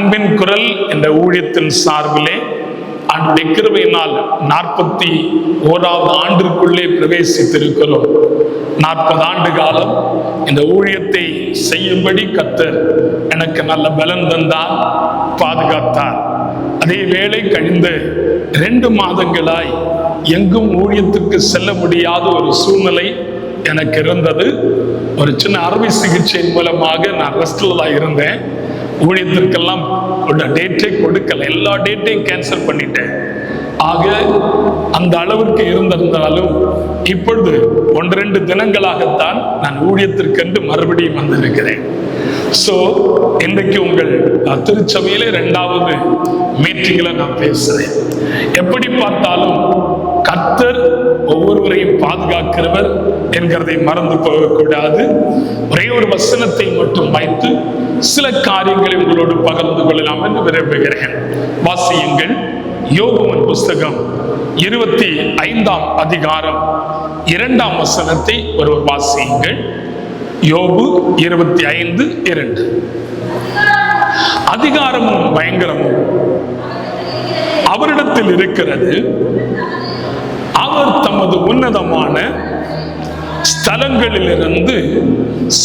அன்பின் குரல் என்ற ஊழியத்தின் சார்பிலே அன்றைய கிருபையினால் 41வது ஆண்டிற்குள்ளே பிரவேசித்திருக்கிறோம். 40 ஆண்டு காலம் இந்த ஊழியத்தை செய்யும்படி கர்த்தர் எனக்கு நல்ல பலன் தந்தார், பாதுகாத்தார். அதே வேளை கழிந்த 2 மாதங்களாய் எங்கும் ஊழியத்துக்கு செல்ல முடியாத ஒரு சூழ்நிலை எனக்கு இருந்தது. ஒரு சின்ன அறுவை சிகிச்சையின் மூலமாக நான் ரெஸ்ட்ல இருந்தேன். ஊழியத்திற்கெல்லாம் டேட்டே கொடுக்கல, எல்லா டேட்டையும் கேன்சல் பண்ணிட்டேன். ஆக அந்த அளவுக்கு இருந்திருந்தாலும் இப்பொழுது 1-2 தினங்களாகத்தான் நான் ஊழியத்திற்கென்று மறுபடியும் வந்திருக்கிறேன். சோ இன்றைக்கு உங்கள் திருச்சபையில 2வது மீட்டிங்ல நான் பேசுறேன். எப்படி பார்த்தாலும் கர்த்தர் ஒவ்வொருவரையும் பாதுகாக்கிறவர் என்கிறதை மறந்து போகக்கூடாது. ஒரே ஒரு வசனத்தை மட்டும் வைத்து சில காரியங்களை உங்களோடு பகிர்ந்து கொள்ளலாம் என்று விரும்புகிறேன். வாசியுங்கள். யோபுவின் புஸ்தகம் 25ஆம் அதிகாரம் 2ஆம் வசனத்தை ஒருவர் வாசியுங்கள். யோபு 25:2. அதிகாரமும் பயங்கரமும் அவரிடத்தில் இருக்கிறது, அவர் தமது உன்னதமான ஸ்தலங்களிலிருந்து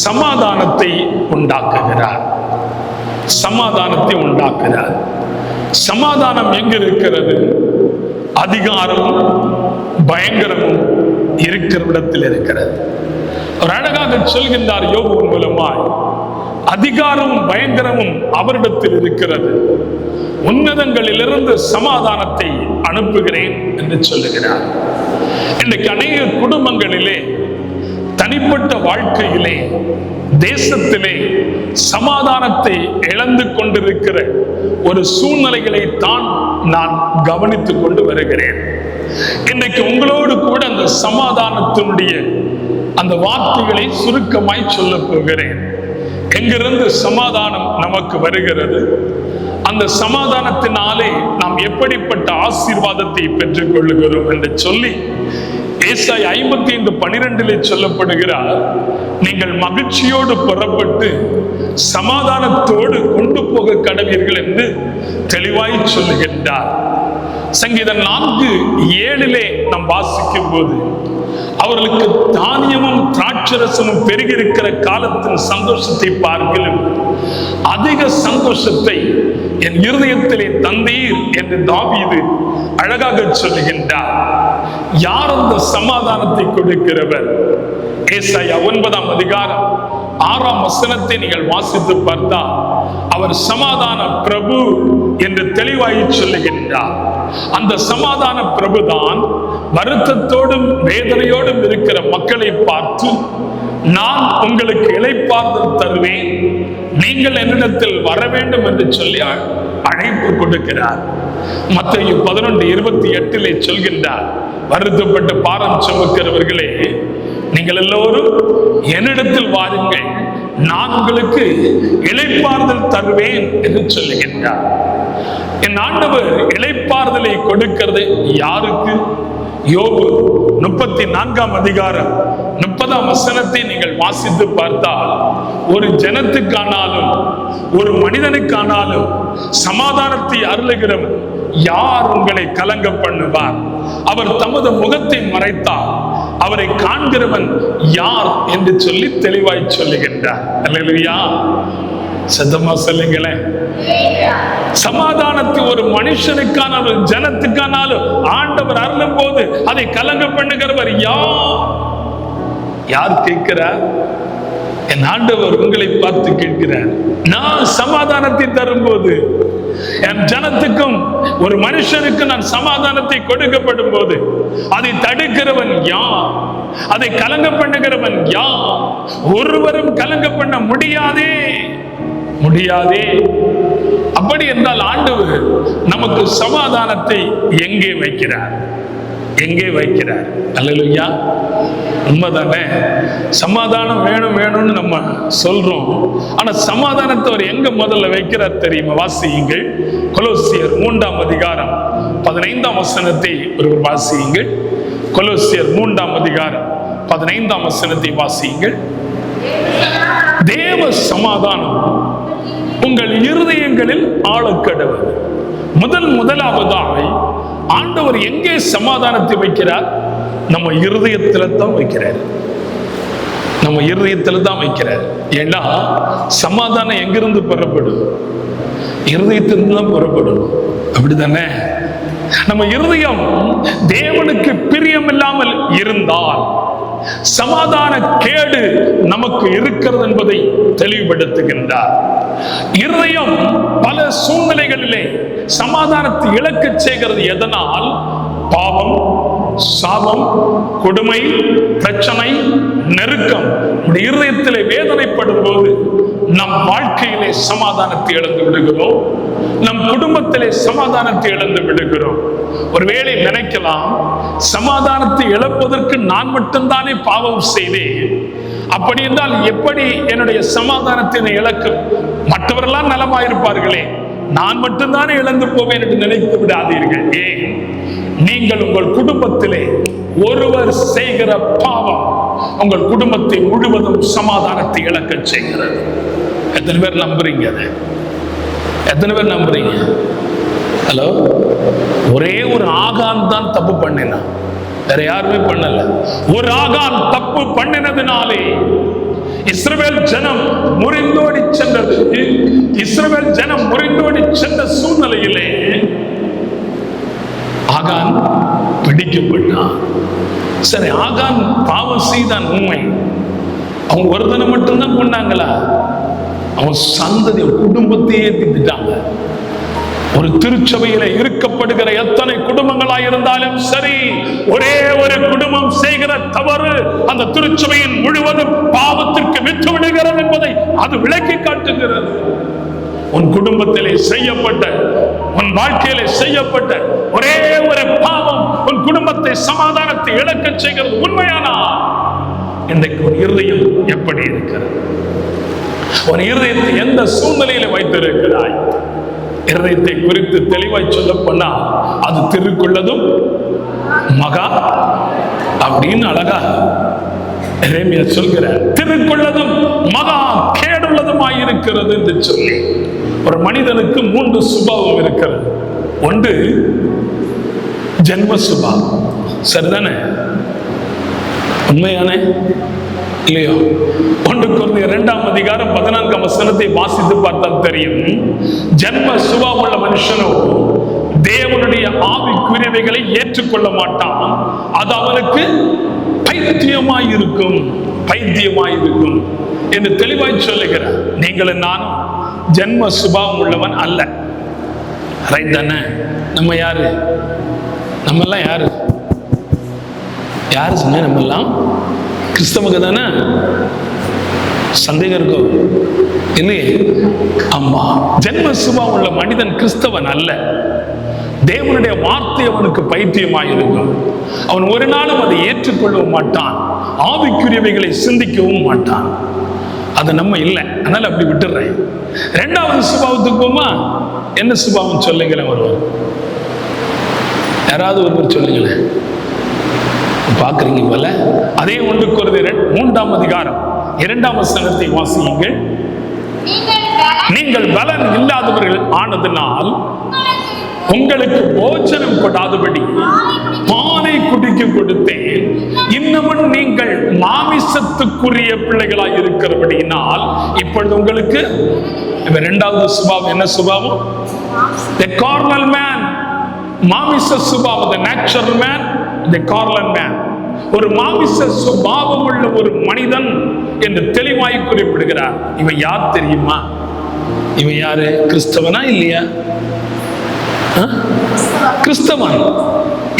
சமாதானத்தை உண்டாக்குகிறார். சமாதானத்தை உண்டாக்குகிறார். சமாதானம் எங்க இருக்கிறது? அதிகாரமும் பயங்கரமும் இருக்கிற இடத்தில் இருக்கிறது. ஒரு அழகாக சொல்கின்றார் யோபு மூலமாய், அதிகாரமும் பயங்கரமும் அவரிடத்தில் இருக்கிறது, உன்னதங்களிலிருந்து சமாதானத்தை அனுப்புகிறேன் என்று சொல்லுகிறார். இன்றைக்கு அநேக குடும்பங்களிலே, தனிப்பட்ட வாழ்க்கையிலே, தேசத்திலே சமாதானத்தை இழந்து கொண்டிருக்கிற ஒரு சூழ்நிலைகளை தான் நான் கவனித்துக் கொண்டு வருகிறேன். இன்றைக்கு உங்களோடு கூட அந்த சமாதானத்தினுடைய அந்த வார்த்தைகளை சுருக்கமாய் சொல்ல போகிறேன். எங்கிருந்து சமாதானம் நமக்கு வருகிறது, அந்த சமாதானத்தினாலே நாம் எப்படிப்பட்ட ஆசீர்வாதத்தை பெற்றுக் கொள்ளுகிறோம் என்று சொல்லி ஏசாயா 55:12 சொல்லப்படுகிறார், நீங்கள் மகிழ்ச்சியோடு புறப்பட்டு சமாதானத்தோடு கொண்டு போக கடவீர்கள் என்று தெளிவாய் சொல்லுகின்றார். சங்கீதம் 4:7 நாம் வாசிக்கும் போது, அவர்களுக்கு தானியமும் திராட்சரசமும் பெருகியிருக்கிற காலத்தின் சந்தோஷத்தை பார்க்கிலும் அதிக சந்தோஷத்தை என் இருதயத்திலே தந்தீர் என்று தாவீது அழகாக சொல்லுகின்றார். யார் அந்த சமாதானத்தை கொடுக்கிறவர்? ஏசாயா 9ஆம் அதிகாரம் 6ஆம் வசனத்தை நீங்கள் வாசித்து பார்த்தால், அவர் சமாதான பிரபு என்று தெளிவாய் சொல்லுகின்றார். அந்த சமாதான பிரபுதான் வருத்தத்தோடும் வேதனையோடும் இருக்கிற மக்களை பார்த்து, நான் உங்களுக்கு இளைப்பாறுதல் தருவேன், நீங்கள் என்னிடத்தில் வர வேண்டும் என்று சொல்லி அழைப்பு கொடுக்கிறார். மத்தேயு 11:28 சொல்கின்றார், வருத்தப்பட்டு பாரம் சுமக்கிறவர்களே, நீங்கள் எல்லோரும் என்னிடத்தில் வாருங்கள், நான் உங்களுக்கு இளைப்பாறுதல் தருவேன் என்று சொல்லுகின்றார். என் ஆண்டவர் இளைப்பாறுதலை கொடுக்கிறது யாருக்கு? யோபு 34ஆம் அதிகாரம் 30ஆம் வசனத்தை நீங்கள் வாசித்து பார்த்தால், ஒரு ஜனத்துக்கானாலும் ஒரு மனிதனுக்கானாலும் சமாதானத்தை அருளுகிறவர் யார் உங்களை கலங்க பண்ணுவார்? அவர் தமது முகத்தை மறைத்தார், அவரை காண்கிறவன் யார் என்று சொல்லி தெளிவாய் சொல்லுகின்றார். அல்லேலூயா. சத்தமா சொல்லுங்களேன். சமாதானத்தை ஒரு மனுஷனுக்கானாலும் ஜனத்துக்கானாலும் ஆண்டவர் அருளும் போது அதை கலங்க பண்ணுகிறவர் யார் கேட்கிறார்? என் ஆண்டவர் உங்களை பார்த்து கேட்கிறார். நான் சமாதானத்தை தரும்போது, என் ஜனத்துக்கும் ஒரு மனுஷனுக்கு நான் சமாதானத்தை கொடுக்கப்படும் போது அதை தடுக்கிறவன் யார்? அதை கலங்க பண்ணுகிறவன் யார்? ஒருவரும் கலங்க பண்ண முடியாதே. அப்படி என்றால் ஆண்டவர் நமக்கு சமாதானத்தை எங்கே வைக்கிறார்? அல்லேலூயா. உண்மைதானே? சமாதானம் வேணும்னு நம்ம சொல்றோம். ஆனா சமாதானத்தை அவர் எங்க முதல்ல வைக்கிறார் தெரியுமா? வாசியுங்கள். கொலோசியர் 3ஆம் அதிகாரம் 15ஆம் வசனத்தை ஒருவர் வாசியுங்கள். கொலோசியர் 3ஆம் அதிகாரம் 15ஆம் வசனத்தை வாசியுங்கள். தேவ சமாதானம் உங்கள் இருதயங்களில் ஆழக்கடவது. முதலாவதாய் ஆண்டவர் எங்கே சமாதானத்தை வைக்கிறார்? நம்ம இருதயத்துல தான் வைக்கிறார். நம்ம இருதயத்துல தான் வைக்கிறார். ஏன்னா சமாதானம் எங்கிருந்து புறப்படும்? இருதயத்திலிருந்து தான் புறப்படும். அப்படித்தானே? நம்ம இருதயம் தேவனுக்கு பிரியமில்லாமல் இருந்தால் சமாதான கேடு நமக்கு இருக்கிறது என்பதை தெளிவுபடுத்துகின்றார். இருதயம் பல சூழ்நிலைகளிலே சமாதானத்தை இழக்க செய்கிறது. எதனால்? பாவம், சாபம், கொடுமை, பிரச்சனை, நெருக்கம் இருதயத்திலே வேதனைப்படும் போது நம் வாழ்க்கையிலே சமாதானத்தை இழந்து விடுகிறோம். நம் குடும்பத்திலே சமாதானத்தை இழந்து விடுகிறோம். ஒருவேளை நினைக்கலாம், சமாதானத்தை இழப்பதற்கு நான் மட்டும்தானே பாவம் செய்தேன், அப்படி என்றால் எப்படி என்னுடைய சமாதானத்தை இழக்கும்? மற்றவரெல்லாம் நலமாயிருப்பார்களே, நான் மட்டும்தானே இழந்து போவேன் என்று நினைத்து விடாதீர்கள். ஏன்? நீங்கள் உங்கள் குடும்பத்திலே ஒருவர் செய்கிற பாவம் உங்கள் குடும்பத்தை முழுவதும் சமாதானத்தை இழக்க செய்கிறது. எத்தனை பேர் நம்புறீங்க? எத்தனை பேர் நம்புறீங்க? ஹலோ, ஒரே ஒரு ஆகான் தான் தப்பு பண்ணினான், வேற யாருமே பண்ணல. ஒரு ஆகான் தப்பு பண்ணினதுனாலே இஸ்ரவேல் ஜனம் முறிந்தோடி சென்றது. இஸ்ரவேல் ஜனம் முறிந்தோடி சென்ற சூழ்நிலையிலே ஆகான் பிடிக்கப்பட்டான். சரி, ஆகான் பாவம் செய்தான் உண்மை. அவங்க ஒருத்தனை மட்டும்தான் கொண்டாங்களா? அவன் சந்ததி குடும்பத்தையே திட்டாங்க. ஒரு திருச்சபையில இருக்கப்படுகிற எத்தனை குடும்பங்களாய் இருந்தாலும் சரி, ஒரே ஒரு குடும்பம் செய்கிற தவறு அந்த திருச்சபையின் முழுவதும் பாவத்திற்கு விட்டு விடுகிறது என்பதை அது விளக்கி காட்டுகிறது. உன் குடும்பத்திலே செய்யப்பட்ட, உன் வாழ்க்கையிலே செய்யப்பட்ட ஒரே ஒரு பாவம் உன் குடும்பத்தை சமாதானத்தை இழக்க செய்கிறது. உண்மையானா இன்றைக்கு உன் இருதயம் எப்படி இருக்கிறது? உன் இருதயத்தை எந்த சூழ்நிலையில வைத்திருக்கிறாய்? இருதயத்தை குறித்து தெளிவாய் சொல்ல போனா அது திருக்குள்ளதும் மகா அப்படின்னு அழகா எரேமியா சொல்கிறார். திருக்குள்ளதும் மகா கேடுள்ளதுமாய் இருக்கிறது என்று சொல்லி, ஒரு மனிதனுக்கு 3 சுபாவம் இருக்கிறது. ஒன்று ஜென்ம சுபாவம். சரிதானே? உண்மையானே இல்லையோ? 1 கொரிந்தியர் 2ஆம் அதிகாரம் 14ஆம் வசனத்தை வாசித்து பார்த்தால் தெரியும். ஜென்ம சுபாவம் உள்ள மனுஷனோ தேவனுடைய ஆவிக்குரியவைகளை ஏற்றுக்கொள்ள மாட்டான். அது அவனுக்கு பைத்தியமாயிருக்கும், பைத்தியமாயிருக்கும் என்று தெளிவாய் சொல்லுகிறார். நீங்களும் நானும் ஜென்ம சுபாவம் உள்ளவன் அல்ல. ரைட் தானே? நம்ம யாரு? நம்ம எல்லாம் யாரு? யாரு சொன்ன? நம்ம எல்லாம் கிறிஸ்தவங்க தானே? சந்தேகம் இருக்கோ இல்லையே? ஆமா, ஜென்ம சுபாவம் உள்ள மனிதன் கிறிஸ்தவன் அல்ல. தேவனுடைய வார்த்தை அவனுக்கு பைத்தியமாயிருக்கும். அவன் ஒரு நாளும் அதை ஏற்றுக்கொள்ளவும் மாட்டான், ஆவிக்குரியவைகளை சிந்திக்கவும் மாட்டான். அது நம்ம இல்லை, அதனால அப்படி விட்டுறேன். 2வது சுபாவத்துக்கு போமா. என்ன சுபாவம் சொல்லுங்களேன்? ஒருவர், யாராவது ஒருவர் சொல்லுங்களேன். பார்க்குறீங்க போல. அதே 1 கொரிந்தியர் 3ஆம் அதிகாரம் 2ஆம் வசனத்தை வாசியுங்கள். நீங்கள் பலன் இல்லாதவர்கள் ஆனதினால் உங்களுக்கு போஜனம் கொடாதபடி பாலை குடிக்க கொடுத்தேன். இன்னமும் நீங்கள் மாமிசத்துக்குரிய பிள்ளைகளாய் இருக்கிறபடியினால் இப்பொழுது உங்களுக்கு 2வது சுபாவம். என்ன சுபாவம்? The carnal man. மாமிச சுபாவம். The natural man, the carnal man. ஒரு மாமிச சுபாவம் உள்ள ஒரு மனிதன் என்று தெளிவாய் குறிப்பிடுகிறார். இவன் யார் தெரியுமா? இவன் யாரு? கிறிஸ்தவனா இல்லையா? கிறிஸ்தவன்.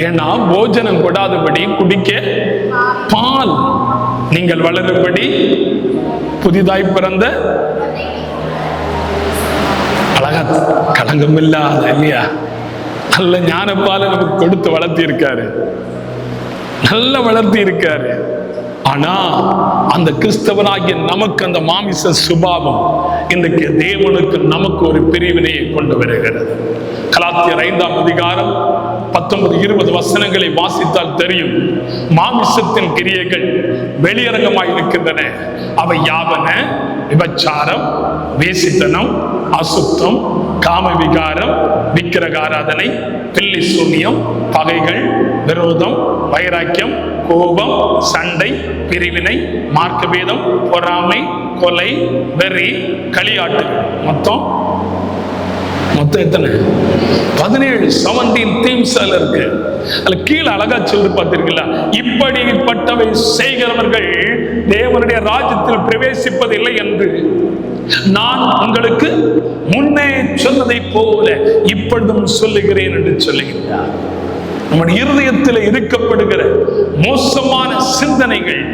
ஏன்னா போஜனம் கொடாதபடி குடிக்க பால், நீங்கள் வளரும்படி புதிதாய் பிறந்த அழகா களங்கம் இல்லாத இல்லையா நல்ல ஞானப்பால நமக்கு கொடுத்து வளர்த்தி இருக்காரு, நல்ல வளர்த்தி இருக்காரு. ஆனா அந்த கிறிஸ்தவனாகிய நமக்கு அந்த மாமிச சுபாவம் இன்றைக்கு தேவனுக்கு நமக்கு ஒரு பிரிவினையை கொண்டு வருகிறது. கலாத்தியர் 5ஆம் அதிகாரம் 19-20 வசனங்களை வாசித்தால் தெரியும். மாமிசத்தின் கிரியைகள் வெளியரங்கமாய் இருக்கின்றன. அவை யாவன? விபச்சாரம், வேசித்தனம், அசுத்தம், காம விகாரம், விக்கிரக ஆராதனை, பில்லி சூனியம், பகைகள், விரோதம், வைராக்கியம், கோபம், சண்டை, பிரிவினை, மார்க்கபேதம், பொறாமை, கொலை, வெறி, களியாட்டுகள். மொத்தம் எத்தனை? 17 17 themes இருக்கு. அதுல கீழே அழகா சொல்லி பார்த்தீர்களா, இப்படிப்பட்டவை செய்கிறவர்கள் தேவனுடைய ராஜ்யத்தில் பிரவேசிப்பதில்லை என்று நான் உங்களுக்கு முன்னே சொன்னதை போல இப்பொழுதும் சொல்லுகிறேன் என்று சொல்லுகிறார். நம்முடைய இருதயத்தில் இருக்கப்படுகிற மோசமான சிந்தனைகள்,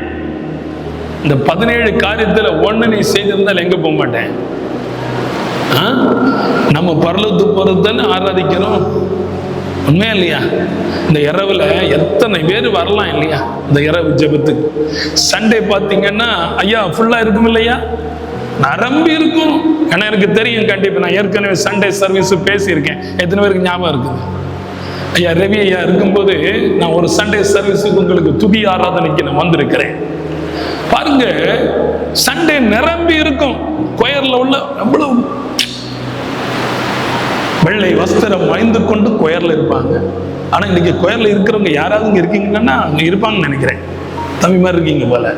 இந்த 17 காரியத்துல ஒண்ணு நீ செய்திருந்தால் எங்க போக மாட்டேன். நம்ம பரலோகத்துக்கு போறதுன்னு ஆராதிக்கிறோம், உண்மையா இல்லையா? இந்த இரவுல எத்தனை பேர் வரலாம் இல்லையா? இந்த இரவு ஜெபத்துக்கு சண்டே பாத்தீங்கன்னா ஐயா ஃபுல்லா இருக்கும் இல்லையா? நரம்பி இருக்கும். ஏன்னா எனக்கு தெரியும், கண்டிப்பா நான் ஏற்கனவே சண்டே சர்வீஸ் பேசியிருக்கேன். எத்தனை பேருக்கு ஞாபகம் இருக்குது? ஐயா ரவி ஐயா இருக்கும்போது நான் ஒரு சண்டே சர்வீஸுக்கு உங்களுக்கு துதி ஆராதனைக்கு நான் வந்திருக்கிறேன். பாருங்க, சண்டே நிரம்பி இருக்கும். கொயர்ல உள்ள எவ்வளவு வெள்ளை வஸ்திரம் வாய்ந்து கொண்டு கொயர்ல இருப்பாங்க. ஆனா இன்னைக்கு கொயர்ல இருக்கிறவங்க யாராவது இங்க இருக்கீங்கன்னா அங்க இருப்பாங்கன்னு நினைக்கிறேன். தம்பி மாதிரி இருக்கீங்க போல.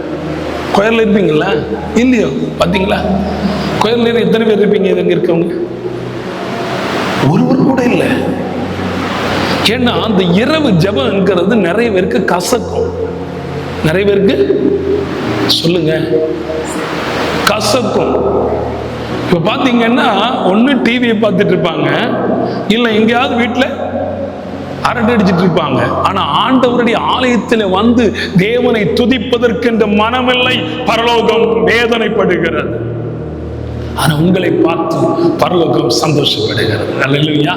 கொயர்ல இருப்பீங்களா? இல்லையோ? பாத்தீங்களா? கொயர்ல எத்தனை பேர் இருப்பீங்க இங்க இருக்கவங்க? ஒருவர் கூட இல்லை. ஏன்னா அந்த இரவு ஜெபம்ங்கிறது நிறைய பேருக்கு கசக்கும். நிறைய பேருக்கு சொல்லுங்க கசக்கும். இப்ப பாத்தீங்கன்னா ஒண்ணு டிவியை பார்த்துட்டு இருப்பாங்க, இல்ல எங்கேயாவது வீட்டுல அரட்டை அடிச்சிட்டு இருப்பாங்க. ஆனா ஆண்டவருடைய ஆலயத்தில் வந்து தேவனை துதிப்பதற்கென்ற மனமில்லை. பரலோகம் வேதனைப்படுகிறது. ஆனா உங்களை பார்த்து பரலோகம் சந்தோஷப்படுகிறது. அல்லேலூயா,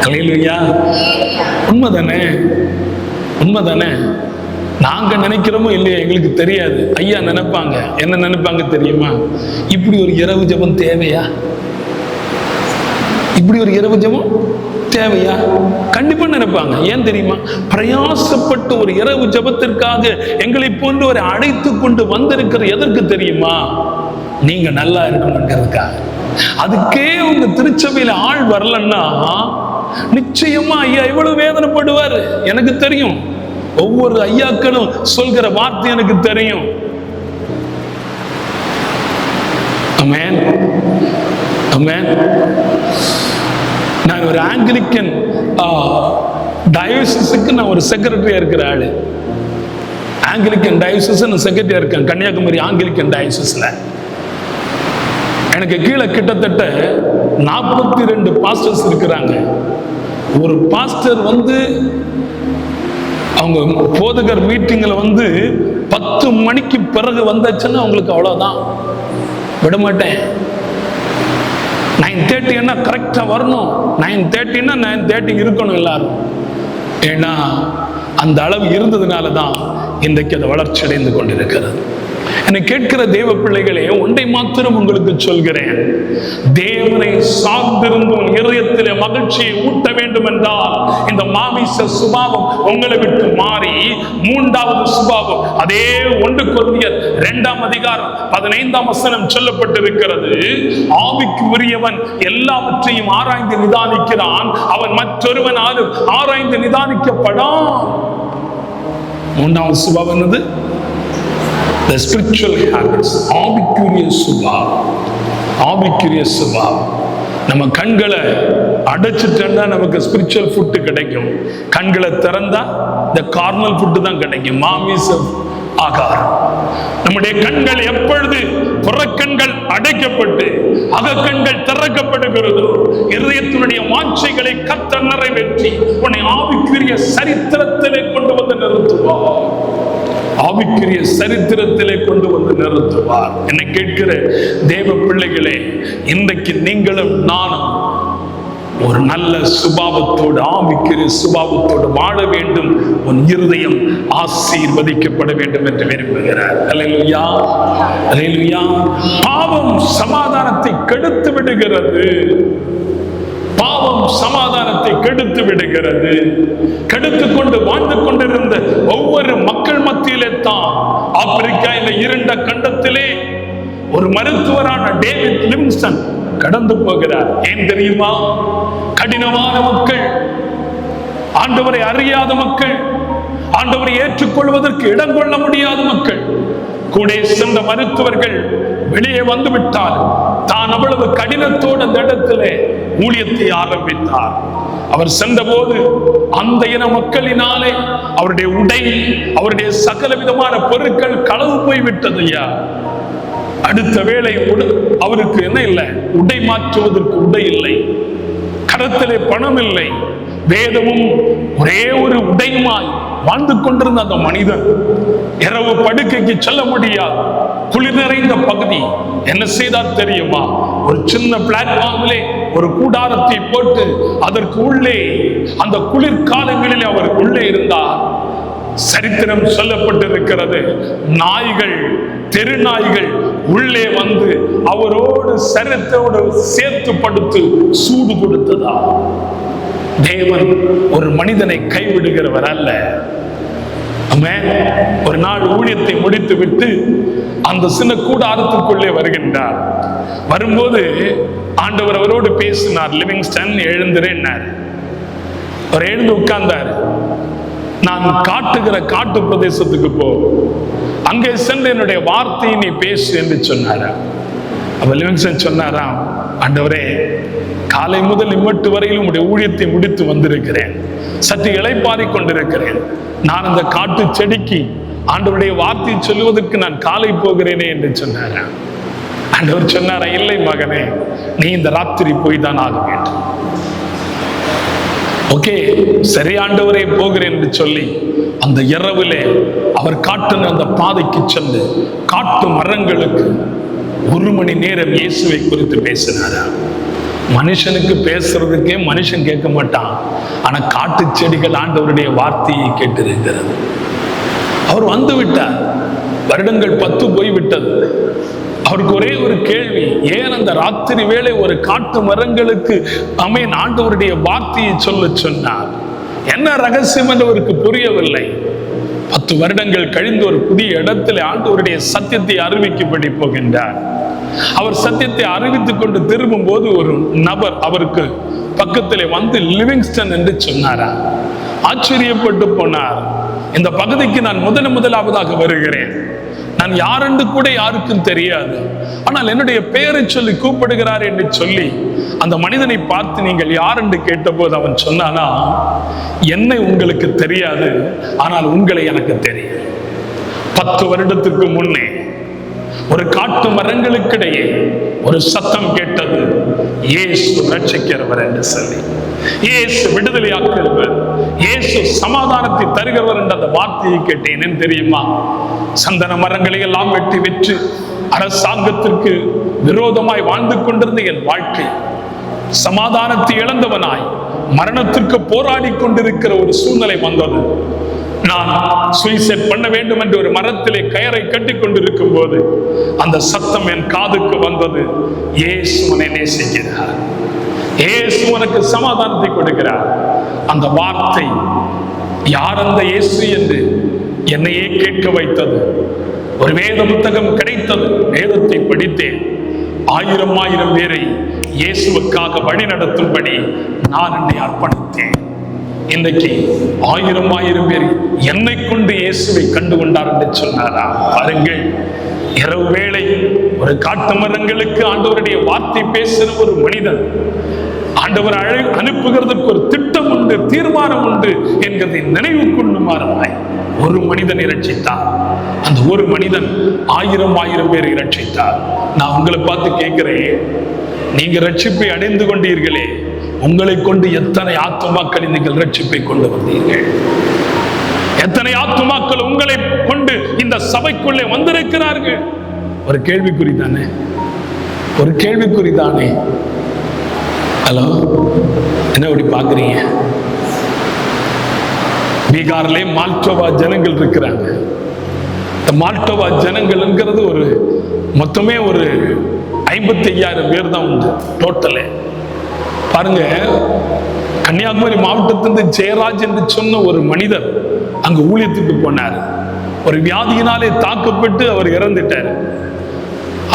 அல்லேலூயா. உண்மைதானே? உண்மைதானே? நாங்க நினைக்கிறோமோ இல்லையா எங்களுக்கு தெரியாது. ஐயா நினைப்பாங்க. என்ன நினைப்பாங்க தெரியுமா? இப்படி ஒரு இரவு ஜெபம் தேவையா? இப்படி ஒரு இரவு ஜெபம் தேவையா? கண்டிப்பா நினைப்பாங்க. ஏன் தெரியுமா? பிரயாசப்பட்டு ஒரு இரவு ஜெபத்திற்காக எங்களை போன்று ஒரு அழைத்து கொண்டு வந்திருக்கிற எதற்கு தெரியுமா? நீங்க நல்லா இருக்கணுங்கிறதுக்காக. அதுக்கே உங்க திருச்சபையில ஆள் வரலன்னா நிச்சயமா ஐயா எவ்வளவு வேதனைப்படுவாரு எனக்கு தெரியும். ஒவ்வொரு ஐயாக்களும் சொல்கிற வார்த்தை எனக்கு தெரியும். ஆமென், ஆமென். நான் ஒரு ஆங்கிலிக்கன் டயோசிஸுக்கு நான் ஒரு செக்ரட்டரியா இருக்கிற ஆளு. ஆங்கிலிக்கன் டயோசிஸ் நான் செக்ரட்டரியா இருக்கேன் கன்னியாகுமரி ஆங்கிலிக்கன் டயோசிஸ்ல. எனக்கு கீழே கிட்டத்தட்ட 42 பாஸ்டர்ஸ் இருக்கிறாங்க. ஒரு பாஸ்டர் வந்து அவங்க போதகர் மீட்டிங்ல வந்து 10 மணிக்கு பிறகு வந்தாச்சுன்னா அவங்களுக்கு அவ்வளவுதான், விட மாட்டேன். 9:30 கரெக்டா வரணும். 9:30 9:30 இருக்கணும் எல்லாரும். ஏன்னா அந்த அளவு இருந்ததுனாலதான் இன்றைக்கு அது வளர்ச்சி அடைந்து கொண்டிருக்கிறது. என்னை கேட்கிற தேவ பிள்ளைகளே, ஒன்றை மாத்திரம் உங்களுக்கு சொல்கிறேன். தேவனை சார்ந்திருந்து உன் இதயத்திலே மகிழ்ச்சியை ஊட்ட வேண்டும் என்றால் இந்த மாமிச சுபாவம் உங்களை விட்டு மாறி 3வது சுபாவம், அதே 1 கொரிந்தியர் 2ஆம் அதிகாரம் 15ஆம் வசனம் சொல்லப்பட்டிருக்கிறது. ஆவிக்கு உரியவன் எல்லாவற்றையும் ஆராய்ந்து நிதானிக்கிறான், அவன் மற்றொருவனாலும் ஆராய்ந்து நிதானிக்கப்படான். 3வது சுபாவம் என்னது? The spiritual habits. ஆவிக்குரிய சுபாவம். ஆவிக்குரிய சுபாவம். நம்ம கண்களை அடைச்சிட்டா நமக்கு ஸ்பிரிச்சுவல் ஃபுட் கிடைக்கும். கண்களை திறந்தா இந்த கார்னல் ஃபுட் தான் கிடைக்கும், மாமிச ஆகாரம். நம்முடைய கண்கள் எப்பொழுது புறக்கண்கள் அடைக்கப்பட்டு அகக்கண்கள் திறக்கப்படுகிறதோ இதயத்தினுடைய வாஞ்சைகளை கர்த்தர் நிறைவேற்றி உன்னை ஆவிக்குரிய சரித்திரத்திலே கொண்டு வந்து நிறுத்துவார். ஆவிக்குரிய சரித்திரத்திலே கொண்டு வந்து நிறுத்துவார். என்னை கேட்கிற தேவ பிள்ளைகளே, இன்றைக்கு நீங்களும் நானும் ஒரு நல்ல சுபாவத்தோடு, ஆவிக்குரிய சுபாவத்தோடு வாழ வேண்டும். உன் இருதயம் ஆசீர்வதிக்கப்பட வேண்டும் என்று விரும்புகிறார். அல்லேலூயா, அல்லேலூயா. பாவம் சமாதானத்தை கெடுத்து விடுகிறது. பாவம் சமாதானத்தை கெடுத்து விடுகிறது. கெடுத்து கொண்டு வாழ்ந்து கொண்டிருந்த ஒவ்வொரு மக்கள் மத்தியிலே தான் ஆப்பிரிக்கா இந்த இருண்ட கண்டத்திலே ஒரு மருத்துவரான டேவிட் லிவிங்ஸ்டன் கடந்து போகிறார். ஏன் தெரியுமா? கடினமான மக்கள், ஆண்டவரை அறியாத மக்கள், ஆண்டவரை ஏற்றுக்கொள்வதற்கு இடம் கொள்ள முடியாத மக்கள், கூட சென்ற மருத்துவர்கள் வெளியே வந்து விட்டார். தான் அவ்வளவு கடினத்தோடு அந்த இடத்திலே ஊழியத்தை ஆரம்பித்தார். அவர் சென்றபோது அந்த இன மக்களினாலே அவருடைய உடை, அவருடைய சகல விதமான பொருட்கள் களவு போய்விட்டது. ஐயா, அடுத்த வேளை அவருக்கு என்ன இல்லை, உடை மாற்றுவதற்கு உடை இல்லை, கரத்திலே பணம் இல்லை, வேதமும் ஒரே ஒரு உடையுமாய் வாழ்ந்து கொண்டிருந்த அந்த மனிதன் இரவு படுக்கைக்கு செல்ல முடியாது. குளிர் நிறைந்த பகுதி. என்ன செய்தார் தெரியுமா? ஒரு சின்ன பிளாட்ஃபார்மிலே ஒரு கூடாரத்தை போட்டு அதற்கு உள்ளே அந்த குளிர்காலங்களில் அவர் உள்ளே இருந்தார். சரித்திரம் சொல்லப்பட்டிருக்கிறது, நாய்கள், தெரு நாய்கள் உள்ளே வந்து அவரோடு சரத்தோடு சேர்த்து படுத்து சூடு கொடுத்ததா? தேவன் ஒரு மனிதனை கைவிடுகிறவர் அல்ல. ஒரு நாள் ஊழியத்தை முடித்து விட்டு அந்த சின்ன கூடாரத்துக்குள்ளே வருகின்றார். வரும்போது ஆண்டவர் அவரோடு பேசினார். லிவிங்ஸ்டன் எழுந்துறேன்னார். அவர் எழுந்து உட்கார்ந்தார். நான் காட்டுகிற காட்டு பிரதேசத்துக்கு போ, அங்கே சென்று என்னுடைய வார்த்தையை நீ பேசு என்று சொன்னாரா. அப்ப லிவிங்ஸ்டன் சொன்னாராம், ஆண்டவரே, காலை முதல் இம்மட்டு வரையிலும் உடைய ஊழியத்தை முடித்து வந்திருக்கிறேன், சற்று இளைப்பாறி கொண்டிருக்கிறேன். நான் அந்த காட்டு செடிக்கு ஆண்டவருடைய வார்த்தை சொல்லுவதற்கு நான் காலை போகிறேனே என்று சொன்னாரா. ஆண்டவர் சொன்னாரா, இல்லை மகனே, நீ இந்த ராத்திரி போய் தான் ஆக வேண்டும். ஓகே, சரி ஆண்டவரே, போகிறேன் என்று சொல்லி அந்த இரவிலே அவர் காட்டின அந்த பாதைக்கு சென்று காட்டு மரங்களுக்கு 1 மணி நேரம் இயேசுவை குறித்து பேசினாரா. மனுஷனுக்கு பேசுறதுக்கே மனுஷன் கேட்க மாட்டான், ஆனா காட்டு செடிகள் ஆண்டவருடைய வார்த்தையை கேட்டிருக்கிறது. அவர் வந்து விட்டார். வருடங்கள் 10 போய்விட்டது. அவருக்கு ஒரே ஒரு கேள்வி, ஏன் அந்த ராத்திரி வேளை ஒரு காட்டு மரங்களுக்கு ஆண்டவருடைய வார்த்தையை சொல்ல சொன்னார்? என்ன ரகசியம் என்று அவருக்கு புரியவில்லை. 10 வருடங்கள் கழிந்து ஒரு புதிய இடத்துல ஆண்டவருடைய சத்தியத்தை அறிவிக்கப்படி போகின்றார். அவர் சத்தியத்தை அறிவித்துக் கொண்டு திரும்பும் போது ஒரு நபர் அவருக்கு பக்கத்திலே வந்து லிவிங்ஸ்டன் என்று சொன்னாரா. ஆச்சரியப்பட்டு போனார். இந்த பகுதிக்கு நான் முதலாவதாக வருகிறேன். நான் யாரென்று கூட யாருக்கும் தெரியாது, ஆனால் என்னுடைய பெயரை சொல்லி கூப்பிடுகிறார் என்று சொல்லி அந்த மனிதனை பார்த்து நீங்கள் யார் என்று கேட்டபோது அவன் சொன்னானா, என்னை உங்களுக்கு தெரியாது, ஆனால் உங்களை எனக்கு தெரியும். 10 வருடத்துக்கு முன்னே ஒரு காட்டு மரங்களுக்கிடையே ஒரு சத்தம் கேட்டது, இயேசு ரட்சிக்கிறவர் என்று சொல்லி, இயேசு விடுதலையாக்குகிறவர், இயேசு சமாதானத்தை தருகிறவர் என்ற அந்த வார்த்தையை கேட்டேன். தெரியுமா? சந்தன மரங்களை எல்லாம் வெட்டி விற்று அரசாங்கத்திற்கு விரோதமாய் வாழ்ந்து கொண்டிருந்த என் வாழ்க்கை சமாதானத்தை இழந்தவனாய் மரணத்திற்கு போராடி கொண்டிருக்கிற ஒரு சூழ்நிலை வந்தது. நான் சூசைட் பண்ண வேண்டும் என்று ஒரு மரத்திலே கயரை கட்டி கொண்டிருக்கும் போது அந்த சத்தம் என் காதுக்கு வந்தது, இயேசு உன்னை நேசிக்கிறார், இயேசு உனக்கு சமாதானத்தை கொடுக்கிறார். அந்த வார்த்தை யார் அந்த இயேசு என்று என்னையே கேட்க வைத்தது. ஒரு வேத புத்தகம் கிடைத்தது. வேதத்தை படித்தேன். 1000 பேரை இயேசுவுக்காக வழி நடத்தும்படி நான் என்னை அர்ப்பணித்தேன். இன்றைக்கு 1000 பேர் என்னை கொண்டு இயேசுவை கண்டு கொண்டார் என்று சொன்னாரா. பாருங்கள், இரவு வேளை ஒரு காட்டு மரங்களுக்கு ஆண்டவருடைய வார்த்தை பேசுகிற ஒரு மனிதன், ஆண்டவர் அனுப்புகிறதுக்கு ஒரு திட்டம் உண்டு, தீர்மானம் உண்டு என்கிறதை நினைவு கொள்ளுமாறாய் ஒரு மனிதனை ரட்சித்தார். அந்த ஒரு மனிதன் 1000 பேரை ரட்சித்தார். நான் உங்களை பார்த்து கேட்கிறேன், நீங்க ரட்சிப்பை அடைந்து கொண்டீர்களே, உங்களை கொண்டு எத்தனை ஆத்துமாக்களை நீங்கள் ரட்சிப்பை கொண்டு வந்தீர்கள்? எத்தனை ஆத்துமாக்கள் உங்களை கொண்டு இந்த சபைக்குள்ளே வந்திருக்கிறார்கள்? ஒரு கேள்விக்குறி தானே, ஒரு கேள்விக்குறி தானே. ஹலோ, என்ன இப்படி பாக்குறீங்க? பீகார்ல மால்டோவா ஜனங்கள் இருக்கிறாங்க. இந்த மால்டோவா ஜனங்கள்ங்கிறது ஒரு மொத்தமே ஒரு 55,000 பேர் தான் உண்டு டோட்டலே. பாருங்க, கன்னியாகுமரி மாவட்டத்திலிருந்து ஜெயராஜ் என்று சொன்ன ஒரு மனிதர் அங்கு ஊழியத்துக்கு போனார். ஒரு வியாதியினாலே தாக்கப்பட்டு அவர் இறந்துட்டார்.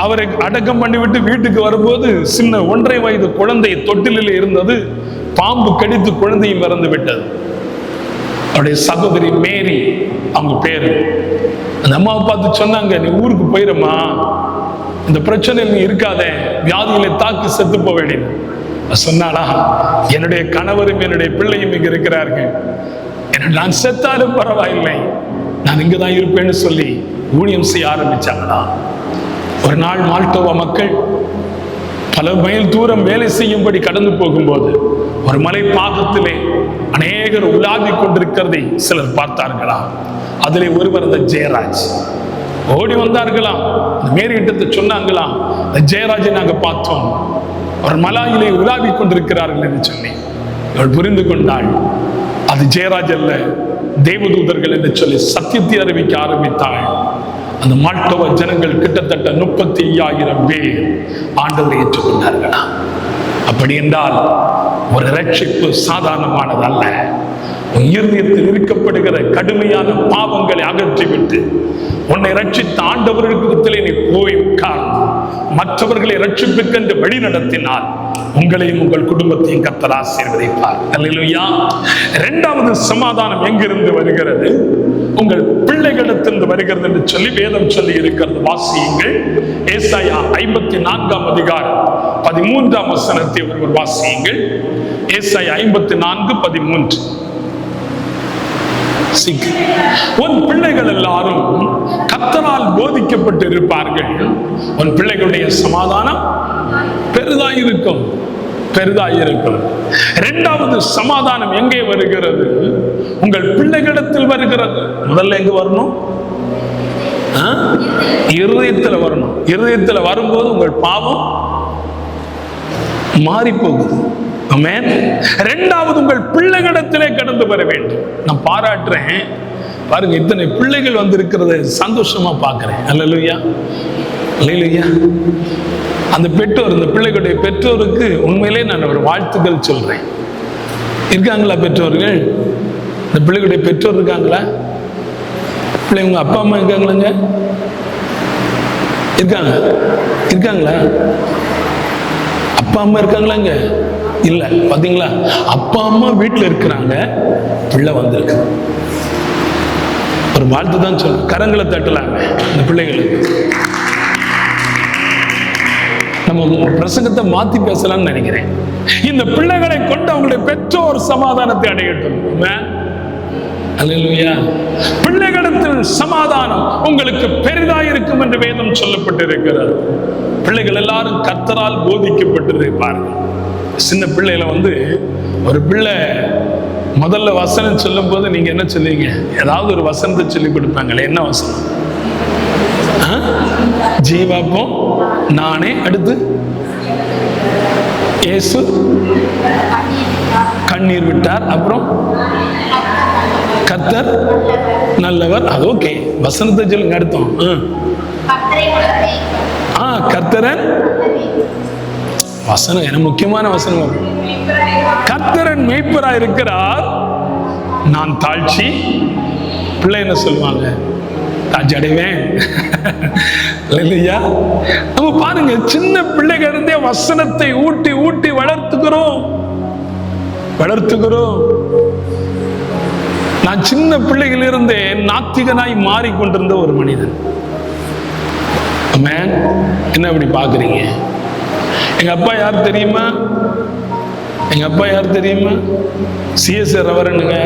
அவரை அடக்கம் பண்ணிவிட்டு வீட்டுக்கு வரும்போது சின்ன 1.5 வயது குழந்தை தொட்டிலில் இருந்தது. பாம்பு கடித்து குழந்தையும் இறந்து விட்டது. அவருடைய சகோதரி மேரி அவங்க பேரு. அந்த அம்மாவை பார்த்து சொன்னாங்க, நீ ஊருக்கு போயிரமா, இந்த பிரச்சனையில் நீ இருக்காதே, வியாதிகளை தாக்கி செத்து போக வேண்டியது. சொன்னாளா, என்னுடைய கணவரும் என்னுடைய பிள்ளையும் இங்க இருக்கிறார்கள், நான் செத்தாலும் பரவாயில்லை, நான் இங்கதான் இருப்பேன்னு சொல்லி ஊழியம் செய்ய ஆரம்பிச்சாங்களா. ஒரு நாள் மால்டோவா மக்கள் பல மைல் தூரம் வேலை செய்யும்படி கடந்து போகும்போது ஒரு மலை பாகத்திலே அநேகர் உலாவி கொண்டிருக்கிறதை சிலர் பார்த்தார்களா. அதிலே ஒருவர் அந்த ஜெயராஜ். ஓடி வந்தார்களாம், மேரிட்டத்தை சொன்னாங்களாம், ஜெயராஜை நாங்க பார்த்தோம், ஒரு மலாயிலே உலாவி கொண்டிருக்கிறார்கள் என்று சொல்லி அவள் புரிந்து கொண்டாள். அது ஜெயராஜ் அல்ல, தேவதூதர்கள் என்று சொல்லி சத்தியத்தை அறிவிக்க ஆரம்பித்தாள். அந்த மால்டோவா ஜனங்கள் கிட்டத்தட்ட 35,000 பேர் ஆண்டவரை ஏற்றுக்கொண்டார்களா. அப்படி என்றால் ஒரு ரட்சிப்பு சாதாரணமானது அல்ல. இருதயத்தில் இருக்கப்படுகிற கடுமையான பாவங்களை அகற்றிவிட்டு உன்னை ரட்சித்த ஆண்டவர்களுக்கு நீ போய் உட்கார்ந்து மற்றவர்களை ரட்சிப்புக்கென்று வழி நடத்தினால் உங்களையும் உங்கள் குடும்பத்தையும் கர்த்தர் ஆசீர்வதிப்பார். அல்லேலூயா. இரண்டாவது சமாதானம் எங்கிருந்து வருகிறது? உங்கள் பிள்ளைகளிடத்திலிருந்து வருகிறது என்று சொல்லி வேதம் சொல்லி இருக்கிறது. வாசியுங்கள். ஏசாயா 54 அதிகாரம் 13 வசனத்தை ஒருவர் வாசியுங்கள். ஏசாயா 54:13. உன் பிள்ளைகள் எல்லாரும் கர்த்தரால் போதிக்கப்பட்டு இருப்பார்கள், உன் பிள்ளைகளுடைய சமாதானம் பெரிதாயிருக்கும், பெரிதாயிருக்கும். இரண்டாவது சமாதானம் எங்கே வருகிறது? உங்கள் பிள்ளைகளிடத்தில் வருகிறது. முதல்ல எங்க வரணும்? இருதயத்தில் வரணும். இருதயத்தில் வரும்போது உங்கள் பாவம் மாறி போகுது. ஆமென். இரண்டாவது உங்கள் பிள்ளைகளிடத்திலே கடந்து வர வேண்டும். நான் பாராட்டுறேன், பாருங்க, இத்தனை பிள்ளைகள் வந்திருக்கிறத சந்தோஷமா பார்க்கிறேன். அல்லேலூயா, அல்லேலூயா. அந்த பெற்றோர், இந்த பிள்ளைகளுடைய பெற்றோருக்கு உண்மையிலே நான் ஒரு வாழ்த்துக்கள் சொல்றேன். இருக்காங்களா பெற்றோர்கள்? இந்த பிள்ளைகளுடைய பெற்றோர் இருக்காங்களா? பிள்ளைங்க அப்பா அம்மா இருக்காங்களாங்க? இருக்காங்க, இருக்காங்களா? அப்பா அம்மா இருக்காங்களாங்க? இல்ல. பாத்தீங்களா, அப்பா அம்மா வீட்டுல இருக்கிறாங்க, பிள்ளை வந்திருக்கு. ஒரு வாழ்த்து தான் சொல்ல, கரங்களை தட்டலாங்க இந்த பிள்ளைகளுக்கு. நம்ம பிரசங்கத்தை மாத்தி பேசலாம்னு நினைக்கிறேன். இந்த பிள்ளைகளை கொண்டு அவங்களுடைய பெற்றோர் சமாதானத்தை அடையட்டும். அல்லேலூயா. பிள்ளைகளிடத்தில் சமாதானம் உங்களுக்கு பெரிதாயிருக்கும் என்று வேதம் சொல்லப்பட்டிருக்கிறது. பிள்ளைகள் எல்லாரும் கர்த்தரால் போதிக்கப்பட்டிருப்பார்கள். சின்ன பிள்ளையில ஒரு பிள்ளை முதல்ல வசனம் சொல்லும் போது நீங்க என்ன சொல்லுவீங்க? ஏதாவது ஒரு வசனத்தை சொல்லி கொடுப்பாங்களே, என்ன வசனம்? ஜீவாப்பம் நானே, அடுத்து இயேசு கண்ணீர் விட்டார், அப்புறம் கர்த்தர் நல்லவர். அது ஓகே, வசனத்தை சொல்லுங்க. அடுத்தோம் கர்த்தரன் வசனம், என்ன முக்கியமான வசனம். கர்த்தரன் மேய்ப்பராய் இருக்கிறார், நான் தாழ்ச்சி. பிள்ளை என்ன சொல்லுவாங்க? தாழ்ச்சி அடைவேன். இல்லையா? நம்ம பாருங்க, சின்ன பிள்ளைகள் இருந்தே வசனத்தை ஊட்டி ஊட்டி வளர்த்துக்கிறோம். நான் சின்ன பிள்ளைகள் இருந்தே நாத்திகனாய் மாறிக்கொண்டிருந்த ஒரு மனிதன். என்ன அப்படி பாக்குறீங்க? எங்க அப்பா யார் தெரியுமா? எங்க அப்பா யார் தெரியுமா? சிஎஸ் ரெவரண்டுங்க.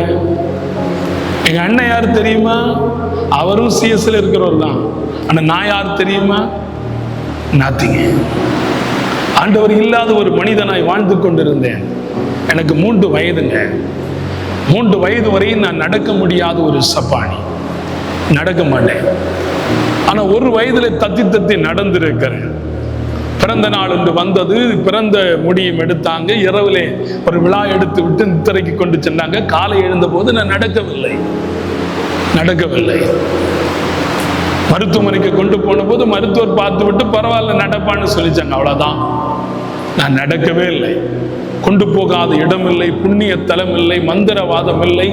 எங்க அண்ணன் யார் தெரியுமா? அவரும் சிஎஸ்ல இருக்கிறவர் தான். ஆனா நான் யார் தெரியுமா? நாத்திங்க. ஆண்டவர் இல்லாத ஒரு மனிதனாய் வாழ்ந்து கொண்டிருந்தேன். எனக்கு 3 வயதுங்க. 3 வயது வரையும் நான் நடக்க முடியாத ஒரு சப்பானி, நடக்க மாட்டேன். ஆனா 1 வயதுல தத்தி தத்தி நடந்திருக்கிறேன். பிறந்த நாள் என்று வந்தது, பிறந்த முடியும் எடுத்தாங்க, இரவிலே ஒரு விழா எடுத்து விட்டு நித்திரைக்கு கொண்டு சென்றாங்க. காலை எழுந்த போது நான் நடக்கவில்லை. மருத்துவமனைக்கு கொண்டு போன போது மருத்துவர் பார்த்து விட்டு பரவாயில்ல நடப்பான்னு சொல்லிச்சாங்க. அவ்வளவுதான், நான் நடக்கவே இல்லை. கொண்டு போகாத இடம் இல்லை, புண்ணிய தலம் இல்லை, மந்திரவாதம் இல்லை,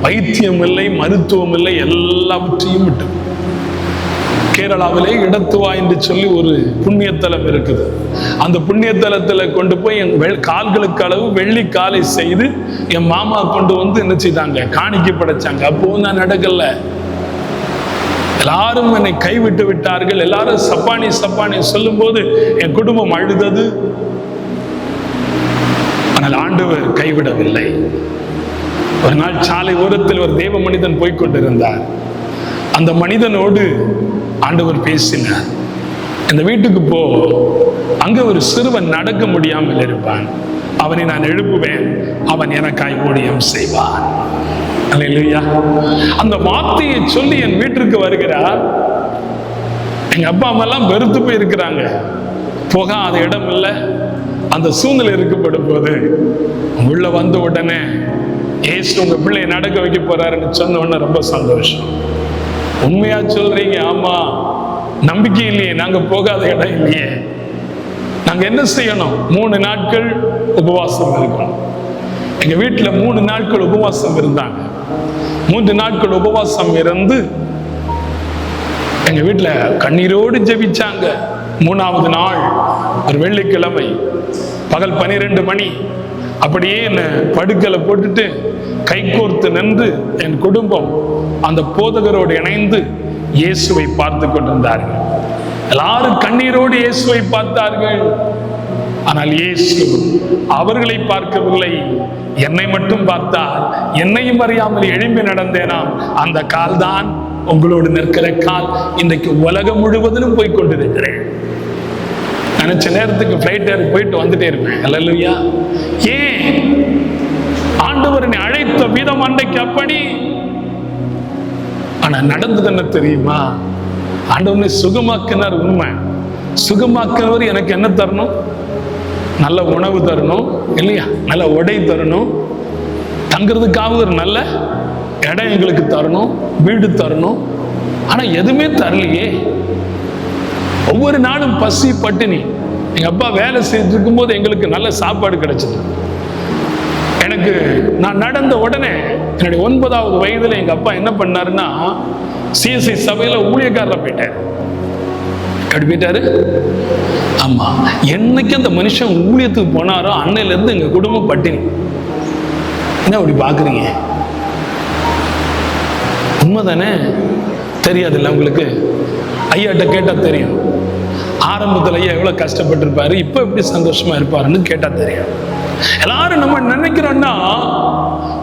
வைத்தியம் இல்லை, மருத்துவம் இல்லை, எல்லாவற்றையும் விட்டு கேரளாவிலே இடத்துவா என்று சொல்லி ஒரு புண்ணியத்தலம் இருக்குது. அந்த புண்ணியத்தலத்துல கொண்டு போய் என் கால்களுக்கு அளவு வெள்ளி காலை செய்து என் மாமா கொண்டு வந்து என்ன செய்தாங்க, காணிக்கை படைச்சாங்க. அப்போ நான் நடக்கல. எல்லாரும் என்னை கைவிட்டு விட்டார்கள். எல்லாரும் சப்பானி சப்பானி சொல்லும் போது என் குடும்பம் அழுதது. ஆனால் ஆண்டவர் கைவிடவில்லை. ஒரு நாள் சாலை ஓரத்தில் ஒரு தேவ மனிதன் போய்கொண்டிருந்தார். அந்த மனிதனோடு ஆண்டவர் பேசினார். இந்த வீட்டுக்கு போ, அங்க ஒரு சிறுவன் நடக்க முடியாமல் இருப்பான், அவனை நான் எழுப்புவேன், அவன் எனக்காய் ஊழியம் செய்வான். அல்லேலூயா. அந்த வார்த்தையை சொல்லி என் வீட்டிற்கு வருகிறார். எங்க அப்பா அம்மா எல்லாம் வெறுத்து போய் இருக்கிறாங்க, போகாத இடம் இல்லை. அந்த சூழ்நிலை இருக்கப்படும் போது உள்ள வந்த உடனே ஏசு உங்க பிள்ளையை நடக்க வைக்க போறாருன்னு சொன்ன உடனே ரொம்ப சந்தோஷம். உண்மையா சொல்றீங்க? ஆமா. நம்பிக்கை இல்லையே, நாங்க போகாத இடம் இல்லையே. நாங்க என்ன செய்யணும்? 3 நாட்கள் உபவாசம் இருக்கணும். எங்க வீட்டுல 3 நாட்கள் உபவாசம் இருந்தாங்க. 3 நாட்கள் உபவாசம் இருந்து எங்க வீட்டுல கண்ணீரோடு ஜெபிச்சாங்க. 3ஆவது நாள் ஒரு வெள்ளிக்கிழமை பகல் 12 மணி அப்படியே என்ன படுக்கலை போட்டுட்டு கைகோர்த்து நின்று என் குடும்பம் அந்த போதகரோடு இணைந்து இயேசுவை பார்த்து கொண்டிருந்தார்கள். எல்லாரும் கண்ணீரோடு இயேசுவை பார்த்தார்கள். ஆனால் இயேசு அவர்களை பார்க்கவில்லை, என்னை மட்டும் பார்த்தார். என்னையும் அறியாமல் எழும்பி நடந்தேனாம். அந்த கால் தான் உங்களோடு நிற்கிற கால். இன்றைக்கு உலகம் முழுவதிலும் போய் கொண்டிருக்கிறேன். நினைச்ச நேரத்துக்கு ஃபிளைட் ஏறி போயிட்டு வந்துட்டே இருப்பேன். அல்லேலூயா. ஏன்? ஆண்டவர் என்னை அழைத்த விதம் அன்றைக்கு அப்படி. ஆனா நடந்தது என்ன தெரியுமா? ஆண்டவனை சுகமாக்கினார். உண்மை. சுகமாக்கினவர் எனக்கு என்ன தரணும்? நல்ல உணவு தரணும் இல்லையா, நல்ல உடை தரணும், தங்கிறதுக்காக ஒரு நல்ல இடம் எங்களுக்கு தரணும், வீடு தரணும். ஆனா எதுவுமே தரலையே. ஒவ்வொரு நாளும் பசி பட்டினி. எங்க அப்பா வேலை செய்து இருக்கும் போது எங்களுக்கு நல்ல சாப்பாடு கிடைச்சது. எனக்கு நான் நடந்த உடனே என்னுடைய 9வது வயதுல எங்க அப்பா என்ன பண்ணாருன்னா, சிஎஸ்ஐ சபையில ஊழியக்காரர் போயிட்டாரு. எப்படி போயிட்டாரு? ஆமா. என்னைக்கு அந்த மனுஷன் ஊழியத்துக்கு போனாரோ அன்னையில இருந்து எங்க குடும்பம் பட்டினி. என்ன அப்படி பாக்குறீங்க? உண்மைதானே? தெரியாதுல்ல உங்களுக்கு? ஐயாட்ட கேட்டா தெரியும். ஆரம்பத்துல ஐயா எவ்வளவு கஷ்டப்பட்டிருப்பாரு, இப்ப எப்படி சந்தோஷமா இருப்பாருன்னு கேட்டா தெரியும். எல்லாரும் நம்ம நினைக்கிறோம்னா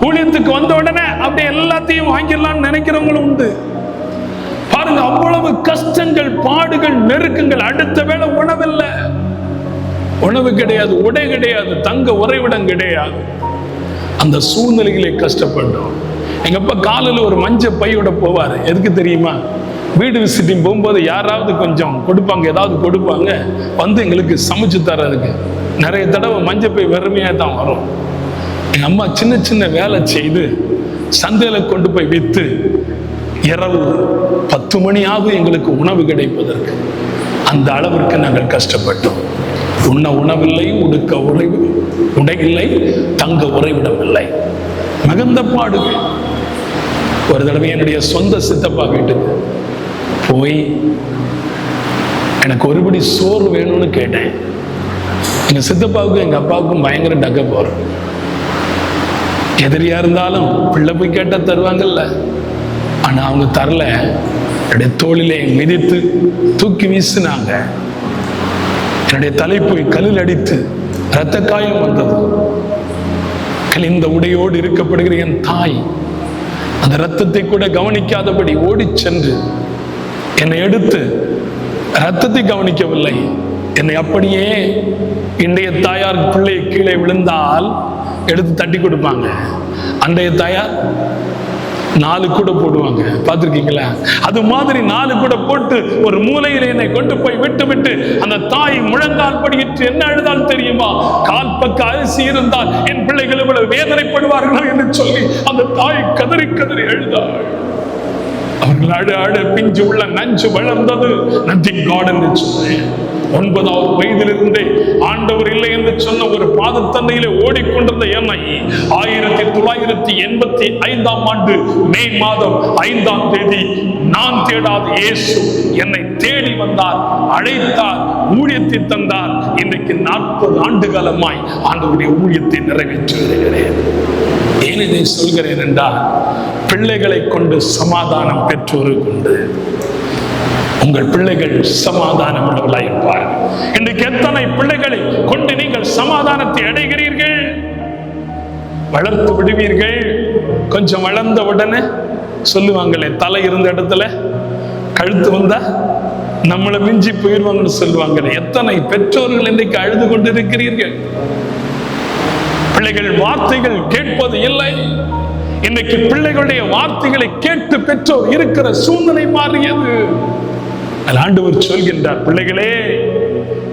ஊழியத்துக்கு வந்த உடனே அப்படியே எல்லாத்தையும் வாங்கிடலாம்னு நினைக்கிறவங்களும் உண்டு. பாருங்க, அவ்வளவு கஷ்டங்கள், பாடுகள், நெருக்கங்கள். அடுத்த வேளை உணவில்லை, உணவு கிடையாது, உடை கிடையாது, தங்க உறைவிடம் கிடையாது. அந்த சூழ்நிலைகளை கஷ்டப்பட்டோம். எங்க அப்பா காலையில் ஒரு மஞ்ச பையோட போவாரு. எதுக்கு தெரியுமா? வீடு விசிட்டிங் போகும்போது யாராவது கொஞ்சம் கொடுப்பாங்க, ஏதாவது கொடுப்பாங்க, வந்து எங்களுக்கு சமைச்சு தர்றதுக்கு. நிறைய தடவை மஞ்சள் பை வெறுமையாக தான் வரும். எங்கள் அம்மா சின்ன சின்ன வேலை செய்து சந்தையில் கொண்டு போய் விற்று இரவு 10 மணி ஆகும் எங்களுக்கு உணவு கிடைப்பதற்கு. அந்த அளவிற்கு நாங்கள் கஷ்டப்பட்டோம். உண்ண உணவில்லை, உடுக்க உடை இல்லை, தங்க உறைவிடம் இல்லை. மிகுந்த பாடுகள். ஒரு தடவை என்னுடைய சொந்த சித்தப்பா வீட்டுக்கு போய் எனக்கு ஒருபடி சோறு வேணும்னு கேட்டேன். எங்க சித்தப்பாவுக்கும் எங்க அப்பாவுக்கும் பயங்கர டக்க போறோம். எதிரியா இருந்தாலும் பிள்ளை போய் கேட்டா தருவாங்கல்ல. ஆனா அவங்க தரல. என்னுடைய தோளிலே மிதித்து தூக்கி வீசினாங்க. என்னுடைய தலை போய் கல்லில் அடித்து இரத்த காயம் வந்தது. கலிந்த உடையோடு இருக்கப்படுகிற என் தாய் அந்த இரத்தத்தை கூட கவனிக்காதபடி ஓடி சென்று என்னை எடுத்து, இரத்தத்தை கவனிக்கவில்லை, என்னை அப்படியே இன்றைய தாயார் பிள்ளை கீழே விழுந்தால் எடுத்து தட்டி கொடுப்பாங்க. அன்றைய தாயார் 4 கூட போடுவாங்க. பார்த்துருக்கீங்களா? அது மாதிரி 4 கூட போட்டு ஒரு மூலையில் என்னை கொண்டு போய் விட்டு அந்த தாய் முழங்கால் படியிட்டு என்ன அழுதால் தெரியுமா? கால் பக்க அரிசி இருந்தால் என் பிள்ளைகள் இவ்வளவு வேதனைப்படுவார்களோ என்று சொல்லி அந்த தாய் கதறி கதறி அழுதாள். அவர்கள் அழ பிஞ்சு உள்ள நஞ்சு வளர்ந்தது. நத்திங் காட் என்று சொன்னேன். 9வது வயதிலிருந்தே ஆண்டவர் இல்லை என்று சொன்ன ஒரு பாதத்தண்டையிலே ஓடிக்கொண்டிருந்த என்னை 1985 ஆண்டு மே மாதம் 5ஆம் தேதி நான் தேடாத இயேசு என்னை தேடி வந்தார், அழைத்தார், ஊழியத்தை தந்தார். இன்றைக்கு 40 ஆண்டு காலமாய் ஆண்டவருடைய ஊழியத்தை நிறைவேற்றி வருகிறேன். ஏன் இதை சொல்கிறேன் என்றால், பிள்ளைகளை கொண்டு சமாதானம் பெற்றோருக்கு உண்டு. உங்கள் பிள்ளைகள் சமாதானம் உள்ளவர்களாய் இருப்பார்கள். இன்றைக்கு எத்தனை பிள்ளைகளை கொண்டு நீங்கள் சமாதானத்தை அடைகிறீர்கள்? வளர்த்து விடுவீர்கள். கொஞ்சம் வளர்ந்த உடனே சொல்லுவாங்களே, தலை இருந்த இடத்துல கழுத்து வந்தா நம்மளை மிஞ்சி போயிடுவாங்கன்னு சொல்லுவாங்களே. எத்தனை பெற்றோர்கள் இன்றைக்கு அழுது கொண்டிருக்கிறீர்கள்? பிள்ளைகள் வார்த்தைகள் கேட்பது இல்லை. இன்றைக்கு பிள்ளைகளுடைய வார்த்தைகளை கேட்டு பெற்றோர் இருக்கிற சூழ்நிலை மாறியது. ஆண்டவர் சொல்கின்றார், பிள்ளைகளே,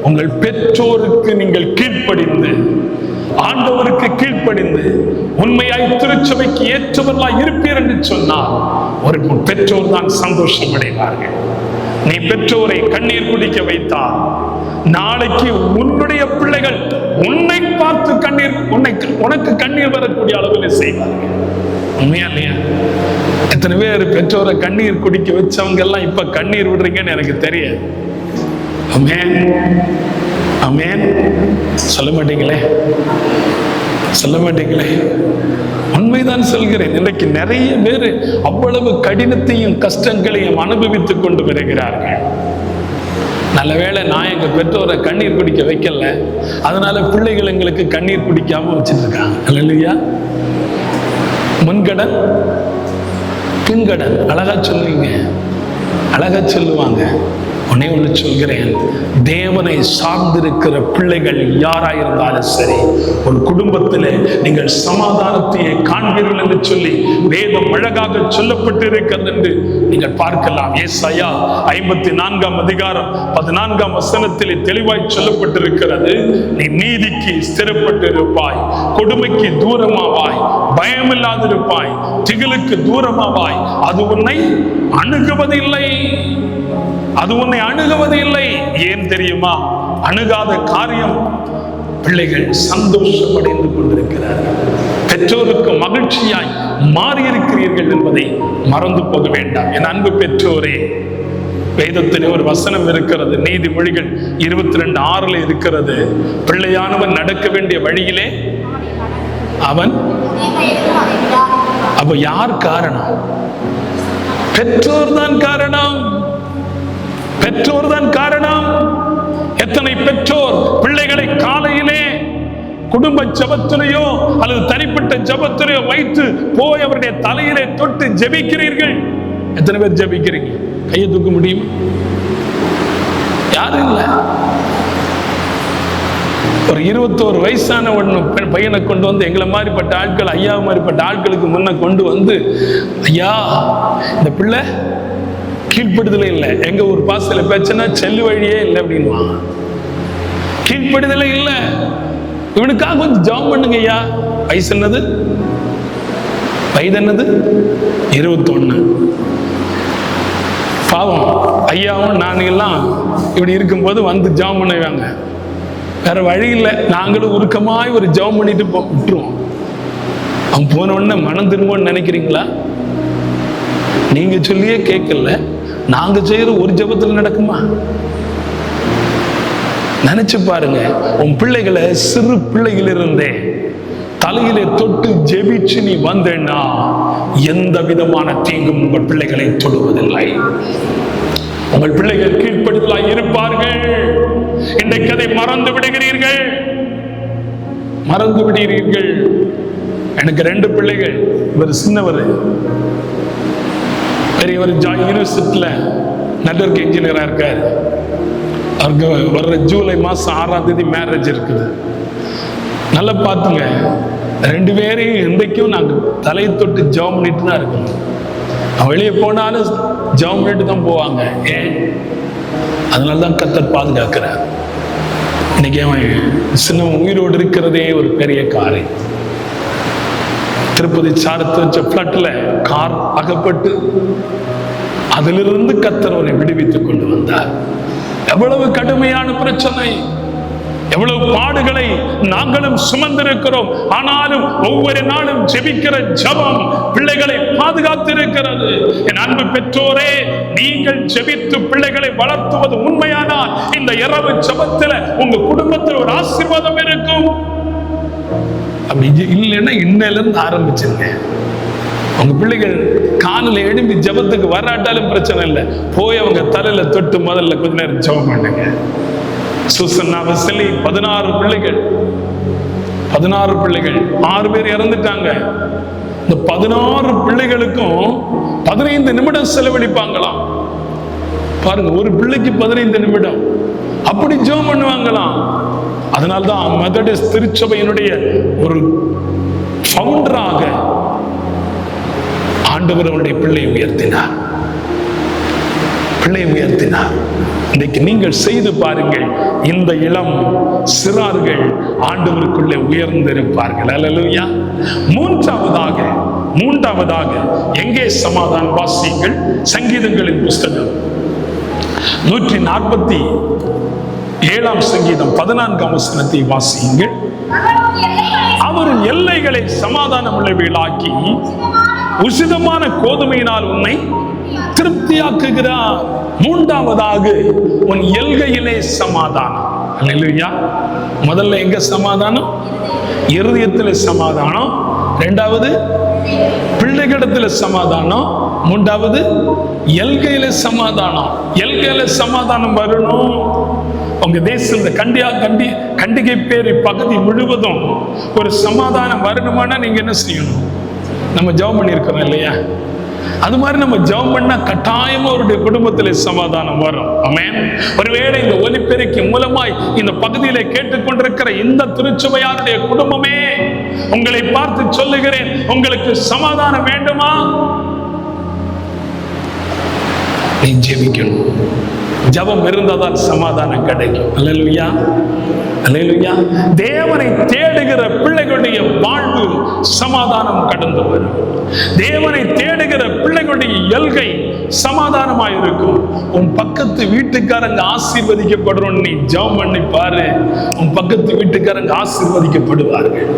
உங்கள் பெற்றோருக்கு நீங்கள் கீழ்ப்படிந்து, ஆண்டவருக்கு கீழ்ப்படிந்து உண்மையாய் திருச்சபைக்கு ஏற்றவர்களாய் இருப்பீர் என்று சொன்னால் ஒரு பெற்றோர் தான் சந்தோஷம் அடைவார்கள். நீ பெற்றோரை கண்ணீர் குடிக்க வைத்தால் நாளைக்கு உன்னுடைய பிள்ளைகள் உன்னை பார்த்து கண்ணீர் உனக்கு கண்ணீர் வரக்கூடிய அளவில் செய்வார்கள். உண்மையா இல்லையா? எத்தனை பேர் பெற்றோரை கண்ணீர் குடிக்க வச்சவங்க எல்லாம் இப்ப கண்ணீர் விடுறீங்கன்னு எனக்கு தெரியாது. ஆமென், ஆமென். சொல்ல மாட்டீங்களே, சொல்ல மாட்டீங்களே. உண்மைதான் சொல்கிறேன். இன்றைக்கு நிறைய பேர் அவ்வளவு கடினத்தையும் கஷ்டங்களையும் அனுபவித்துக் கொண்டு வருகிறார்கள். நல்ல வேளை நான் எங்க பெற்றோரை கண்ணீர் குடிக்க வைக்கல, அதனால பிள்ளைகள் எங்களுக்கு கண்ணீர் குடிக்காம வச்சுட்டு இருக்காங்க. இல்லையா? முன்கடன் பின்கடன் அழகா சொல்லுவீங்க, அழகா சொல்லுவாங்க. ஒன்னே ஒன்று சொல்கிறேன், தேவனை சார்ந்திருக்கிற பிள்ளைகள் யாராயிருந்தாலும் சரி, ஒரு குடும்பத்தில் நீங்கள் சமாதானத்தையே காண்பீர்கள் என்று சொல்லி வேதம் அழகாக சொல்லப்பட்டு இருக்கிறது என்று நீங்கள் பார்க்கலாம். ஏசாயா 54ஆம் அதிகாரம் 14ஆம் வசனத்தில் தெளிவாய் சொல்லப்பட்டிருக்கிறது. நீ நீதிக்கு ஸ்திரப்பட்டிருப்பாய், கொடுமைக்கு தூரமாவாய், பயமில்லாதிருப்பாய், திகிலுக்கு தூரமாவாய். அது உன்னை அணுகுவதில்லை, அது உன்னை அணுகுவதில்லை. ஏன் தெரியுமா? அணுகாத காரியம் பிள்ளைகள் சந்தோஷமடைந்து கொண்டிருக்கிறார்கள். பெற்றோருக்கு மகிழ்ச்சியாய் மாறியிருக்கிறீர்கள் என்பதை மறந்து போக வேண்டாம். என் அன்பு பெற்றோரே, வேதத்திலே ஒரு வசனம் இருக்கிறது, நீதிமொழிகள் 22:6 இருக்கிறது. பிள்ளையானவன் நடக்க வேண்டிய வழியிலே அவன். அப்ப யார் காரணம்? பெற்றோர் தான் காரணம், பெற்றோர் தான் காரணம். எத்தனை பெற்றோர் பிள்ளைகளை காலையிலே குடும்ப ஜபத்திலேயோ அல்லது தனிப்பட்ட ஜபத்திலேயோ வைத்து போய் அவருடைய தலையிலே தொட்டு ஜெபிக்கிறீர்கள்? எத்தனை பேர் ஜெபிக்கிறீங்க? கையை தூக்க முடியுமா? யாரும் இல்லை. ஒரு 21 வயசான பையனை கொண்டு வந்து எங்களை மாதிரிப்பட்ட ஆட்கள், ஐயா மாதிரிப்பட்ட ஆட்களுக்கு முன்ன கொண்டு வந்து, ஐயா இந்த பிள்ளை கீழ்ப்படுதலே இல்லை, எங்க ஒரு பாசல பேச்சுன்னா செல்லு வழியே இல்லை அப்படின்வாங்க. கீழ்ப்படுதலே இல்லை, இவனுக்காக கொஞ்சம் ஜெபம் பண்ணுங்க ஐயா. வயசு என்னது? வயது என்னது? 21. பாவம் ஐயாவும் நானுங்கெல்லாம் இப்படி இருக்கும்போது வந்து ஜெபம் பண்ணுவாங்க. வேற வழி இல்லை, நாங்களும் உருக்கமாய் ஒரு ஜெபம் பண்ணிட்டு விட்டுருவோம். அவன் போன உடனே மனம் திரும்பும்னு நினைக்கிறீங்களா? நீங்க சொல்லியே கேட்கல, நாங்க செய்யற ஒரு ஜெபத்துல நடக்குமா? நினைச்சு பாருங்க. உன் பிள்ளைகளை சிறு பிள்ளைகளிருந்தே தலையிலே தொட்டு ஜெபிச்சு நீ வந்தேன்னா எந்த விதமான தீங்கும் உங்கள் பிள்ளைகளை தொடுவதில்லை. உங்கள் பிள்ளைகள் கீழ்ப்படுதலாய் இருப்பார்கள். இன்றைக்கு அதை மறந்து விடுகிறீர்கள், மறந்து விடுகிறீர்கள். எனக்கு 2 பிள்ளைகள். இவர் சின்னவர், பெரியவர் யூனிவர்சிட்டியில நெட்வொர்க் இன்ஜினியரா இருக்காரு. அவருக்கு வர்ற ஜூலை மாசம் 6ஆம் தேதி மேரேஜ் இருக்குது. நல்லா பார்த்துங்க, 2 பேரையும் இன்றைக்கும் நாங்கள் தலையை தொட்டு ஜெபம் பண்ணிட்டு தான் இருக்கோம். வெளியே போனாலும் ஜெபம் பண்ணிட்டு தான் போவாங்க. ஏன்? அதனாலதான் கர்த்தர் பாதுகாக்கிறார். இன்னைக்கு அவன் சின்ன உயிரோடு இருக்கிறதே ஒரு பெரிய காரியம். திருப்பதி சாரத்து வச்ச பிளட்ல கார் அகப்பட்டு அதிலிருந்து கர்த்தர் அவனை விடுவித்துக் கொண்டு வந்தார். எவ்வளவு கடுமையான பிரச்சனை, எவ்வளவு பாடுகளை நாங்களும் சுமந்திருக்கிறோம். ஆனாலும் ஒவ்வொரு நாளும் ஜெபிக்கிற ஜெபம் பிள்ளைகளை பாதுகாத்திருக்கிறது. என் அன்பு பெற்றோரே, நீங்கள் ஜெபித்து பிள்ளைகளை வளர்த்துவது உண்மையானால் இந்த இரவு ஜெபத்தில் உங்க குடும்பத்தில் ஒரு ஆசீர்வாதம் இருக்கும். அப்படி இல்லைன்னா இன்னையில இருந்து ஆரம்பிச்சிருங்க. உங்க பிள்ளைகள் காலையில் எழும்பி ஜெபத்துக்கு வராட்டாலும் பிரச்சனை இல்லை, போய் அவங்க தலையில தொட்டு முதல்ல கொஞ்ச நேரம் ஜெபம் பண்ணுங்க. சூசன்னா வசலி 16 பிள்ளைகள் 6 பேர் இறந்துட்டாங்க. இந்த 16 பிள்ளைகளுக்கும் 15 நிமிடம் செலவழிப்பாங்களாம். பாருங்க, ஒரு பிள்ளைக்கு 15 நிமிடம் அப்படி ஜெபம் பண்ணுவாங்களாம். அதனால்தான் மெத்தடிஸ்ட் திருச்சபையினுடைய ஒரு ஃபவுண்டராக ஆண்டவர் அவருடைய பிள்ளையை உயர்த்தினார். இன்றைக்கு நீங்கள் செய்து பாருங்கள், இந்த இளம் சிறார்கள் ஆண்டவருக்குள்ளே உயர்ந்திருப்பார்கள். அல்லேலூயா. மூன்றாவதாக எங்கே சமாதானம்? வாசியுங்கள் சங்கீதங்களின் புஸ்தகம் 147 சங்கீதம் 14 வசனத்தை வாசியுங்கள். அவர் எல்லைகளை சமாதானம் உள்ளவைகளாக்கி உசிதமான கோதுமையினால் உன்னை திருப்தியாக்குகிறார். மூன்றாவதாக உன் எல்கையிலே சமாதானம். அல்லேலூயா. முதல்ல எங்க சமாதானம்? இருதயத்தில் சமாதானம். இரண்டாவது பிள்ளைகளிடத்தில் சமாதானம். மூன்றாவது எல்கையில சமாதானம். எல்கையில சமாதானம் வரணும். உங்க தேசம் கண்டிகை பேரி பகுதி முழுவதும் ஒரு சமாதானம் வரணுமானா நீங்க என்ன செய்யணும்? நம்ம ஜெபம் பண்ணியிருக்கிறோம் இல்லையா? அது மாதிரி நம்ம ஜெபம் பண்ணா கட்டாயமா அவருடைய குடும்பத்தில் சமாதானம் வரும். ஆமென். ஒருவேளை இந்த ஒலிபெருக்கி மூலமாய் இந்த பகுதியில கேட்டுக்கொண்டிருக்கிற இந்த திருச்சபையாருடைய குடும்பமே, உங்களை பார்த்து சொல்லுகிறேன், உங்களுக்கு சமாதானம் வேண்டுமா? நீ ஜெபிக்கணும். ஜெபம் இருந்தால் சமாதானம் கிடைக்கும். அல்லேலூயா, அல்லேலூயா. தேவனை தேடுகிற பிள்ளைகளுடைய வாழ்வு சமாதானம் கடந்து வரும். தேவனை தேடுகிற பிள்ளைகளுடைய எல்கை சமாதானமாய் இருக்கும். உன் பக்கத்து வீட்டுக்காரங்க ஆசீர்வதிக்கப்படும். நீ ஜெபம் பண்ணி பாரு, உன் பக்கத்து வீட்டுக்காரங்க ஆசீர்வதிக்கப்படுவார்கள்.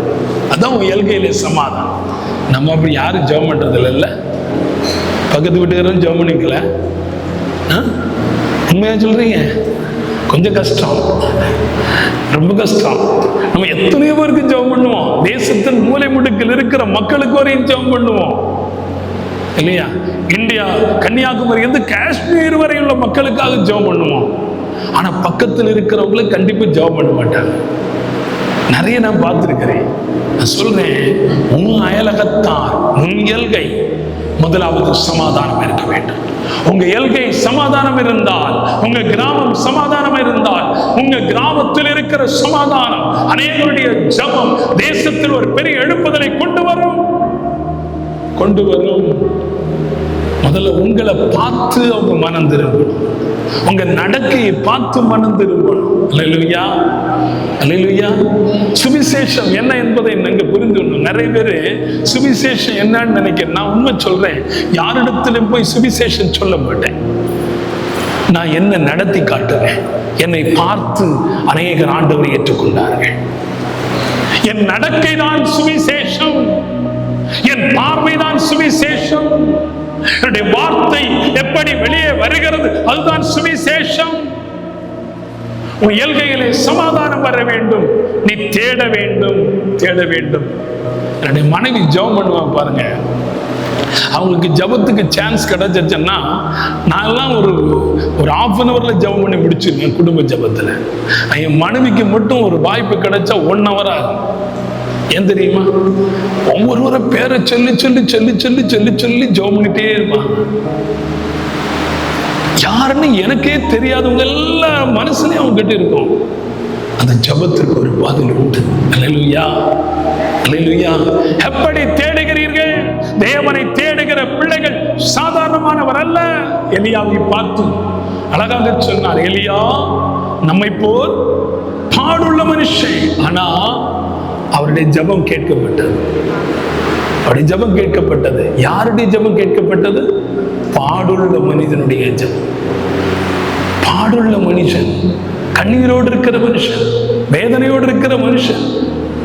அதான் உன் எல்கையிலே சமாதானம். நம்ம அப்படி யாரும் ஜெபம் பண்றது இல்ல. பக்கத்து வீட்டுக்காரன் ஜெபம் பண்ணிக்கல. உண்மையா சொல்றீங்க? கொஞ்சம் கஷ்டம், ரொம்ப கஷ்டம். நம்ம எத்தனையோ பேருக்கு ஜெபம் பண்ணுவோம். தேசத்தின் மூலை முடுக்கில் இருக்கிற மக்களுக்கு வரையும் ஜெபம் பண்ணுவோம் இல்லையா? இந்தியா கன்னியாகுமரி இருந்து காஷ்மீர் வரை உள்ள மக்களுக்காக ஜெபம் பண்ணுவோம். ஆனா பக்கத்தில் இருக்கிறவங்களுக்கு கண்டிப்பா ஜெபம் பண்ண மாட்டாங்க. நிறைய நான் பார்த்திருக்கிறேன். நான் சொல்றேன், உன் அயலகத்தார் உன் எல்கை முதலாவது சமாதானம் இருக்க வேண்டும். உங்க எல்கை சமாதானம் இருந்தால், உங்க கிராமம் சமாதானம் இருந்தால், உங்க கிராமத்தில் இருக்கிற சமாதானம் அநேகருடைய ஜெபம் தேசத்தில் ஒரு பெரிய எழுப்புதலை கொண்டு வரும். முதல்ல உங்களை பார்த்து அவங்க மனம் திரும்பணும். உங்க நடக்கையை பார்த்து மனம் திரும்பணும். அல்லேலூயா, அல்லேலூயா. சுவிசேஷம் என்ன என்பதை நீங்க புரிந்துக்கணும். நிறைய பேரு சுவிசேஷம் என்னன்னு நினைக்கிறேன். நான் உண்மை சொல்றேன், யாரிடத்திலும் போய் சுவிசேஷம் சொல்ல மாட்டேன். நான் என்ன நடத்தி காட்டுவேன். என்னை பார்த்து அநேகர் ஆண்டவரை ஏற்றுக்கொண்டார்கள். என் நடக்கை தான் சுவிசேஷம், என் பார்வைதான் சுவிசேஷம், என்னுடைய வார்த்தை எப்படி வெளியே வருகிறது அதுதான் சுவிசேஷம். உன் எல்கையிலே சமாதானம் வர வேண்டும். நீ தேட வேண்டும். என்னுடைய மனைவி ஜெபம் பண்ணுவாங்க பாருங்க. அவங்களுக்கு ஜெபத்துக்கு சான்ஸ் கிடைச்சிருச்சுன்னா நான்லாம் ஒரு 1/2 hourல ஜெபம் பண்ணி முடிச்சிருக்கேன். குடும்ப ஜெபத்துல என் மனைவிக்கு மட்டும் ஒரு வாய்ப்பு கிடைச்சா 1 hour ஆகும். ஏன் தெரியுமா? ஒவ்வொருவரை பேரை சொல்லி ஜெபம் பண்ணிட்டே இருப்பான். யாருன்னு எனக்கே தெரியாதவங்க எல்லா மனசுலயும் அவங்க கிட்ட இருக்கும். அந்த ஜெபத்திற்கு ஒரு பதில் உண்டு. அல்லேலூயா, அல்லேலூயா. எப்படி தேடுகிறீர்கள்? தேவனை தேடுகிற பிள்ளைகள் சாதாரணமானவர் அல்ல. எலியாவை பார்த்து அழகாக சொன்னார், எலியா நம்மை போல் பாடுள்ள மனுஷன். ஆனா அவருடைய ஜெபம் கேட்கப்பட்டது. அவருடைய ஜெபம் கேட்கப்பட்டது. யாருடைய ஜெபம் கேட்கப்பட்டது? பாடுள்ள மனிதனுடைய ஜெபம். பாடுள்ள மனுஷன், கண்ணீரோடு இருக்கிற மனுஷன். வேதனையோடு இருக்கிற மனுஷன்,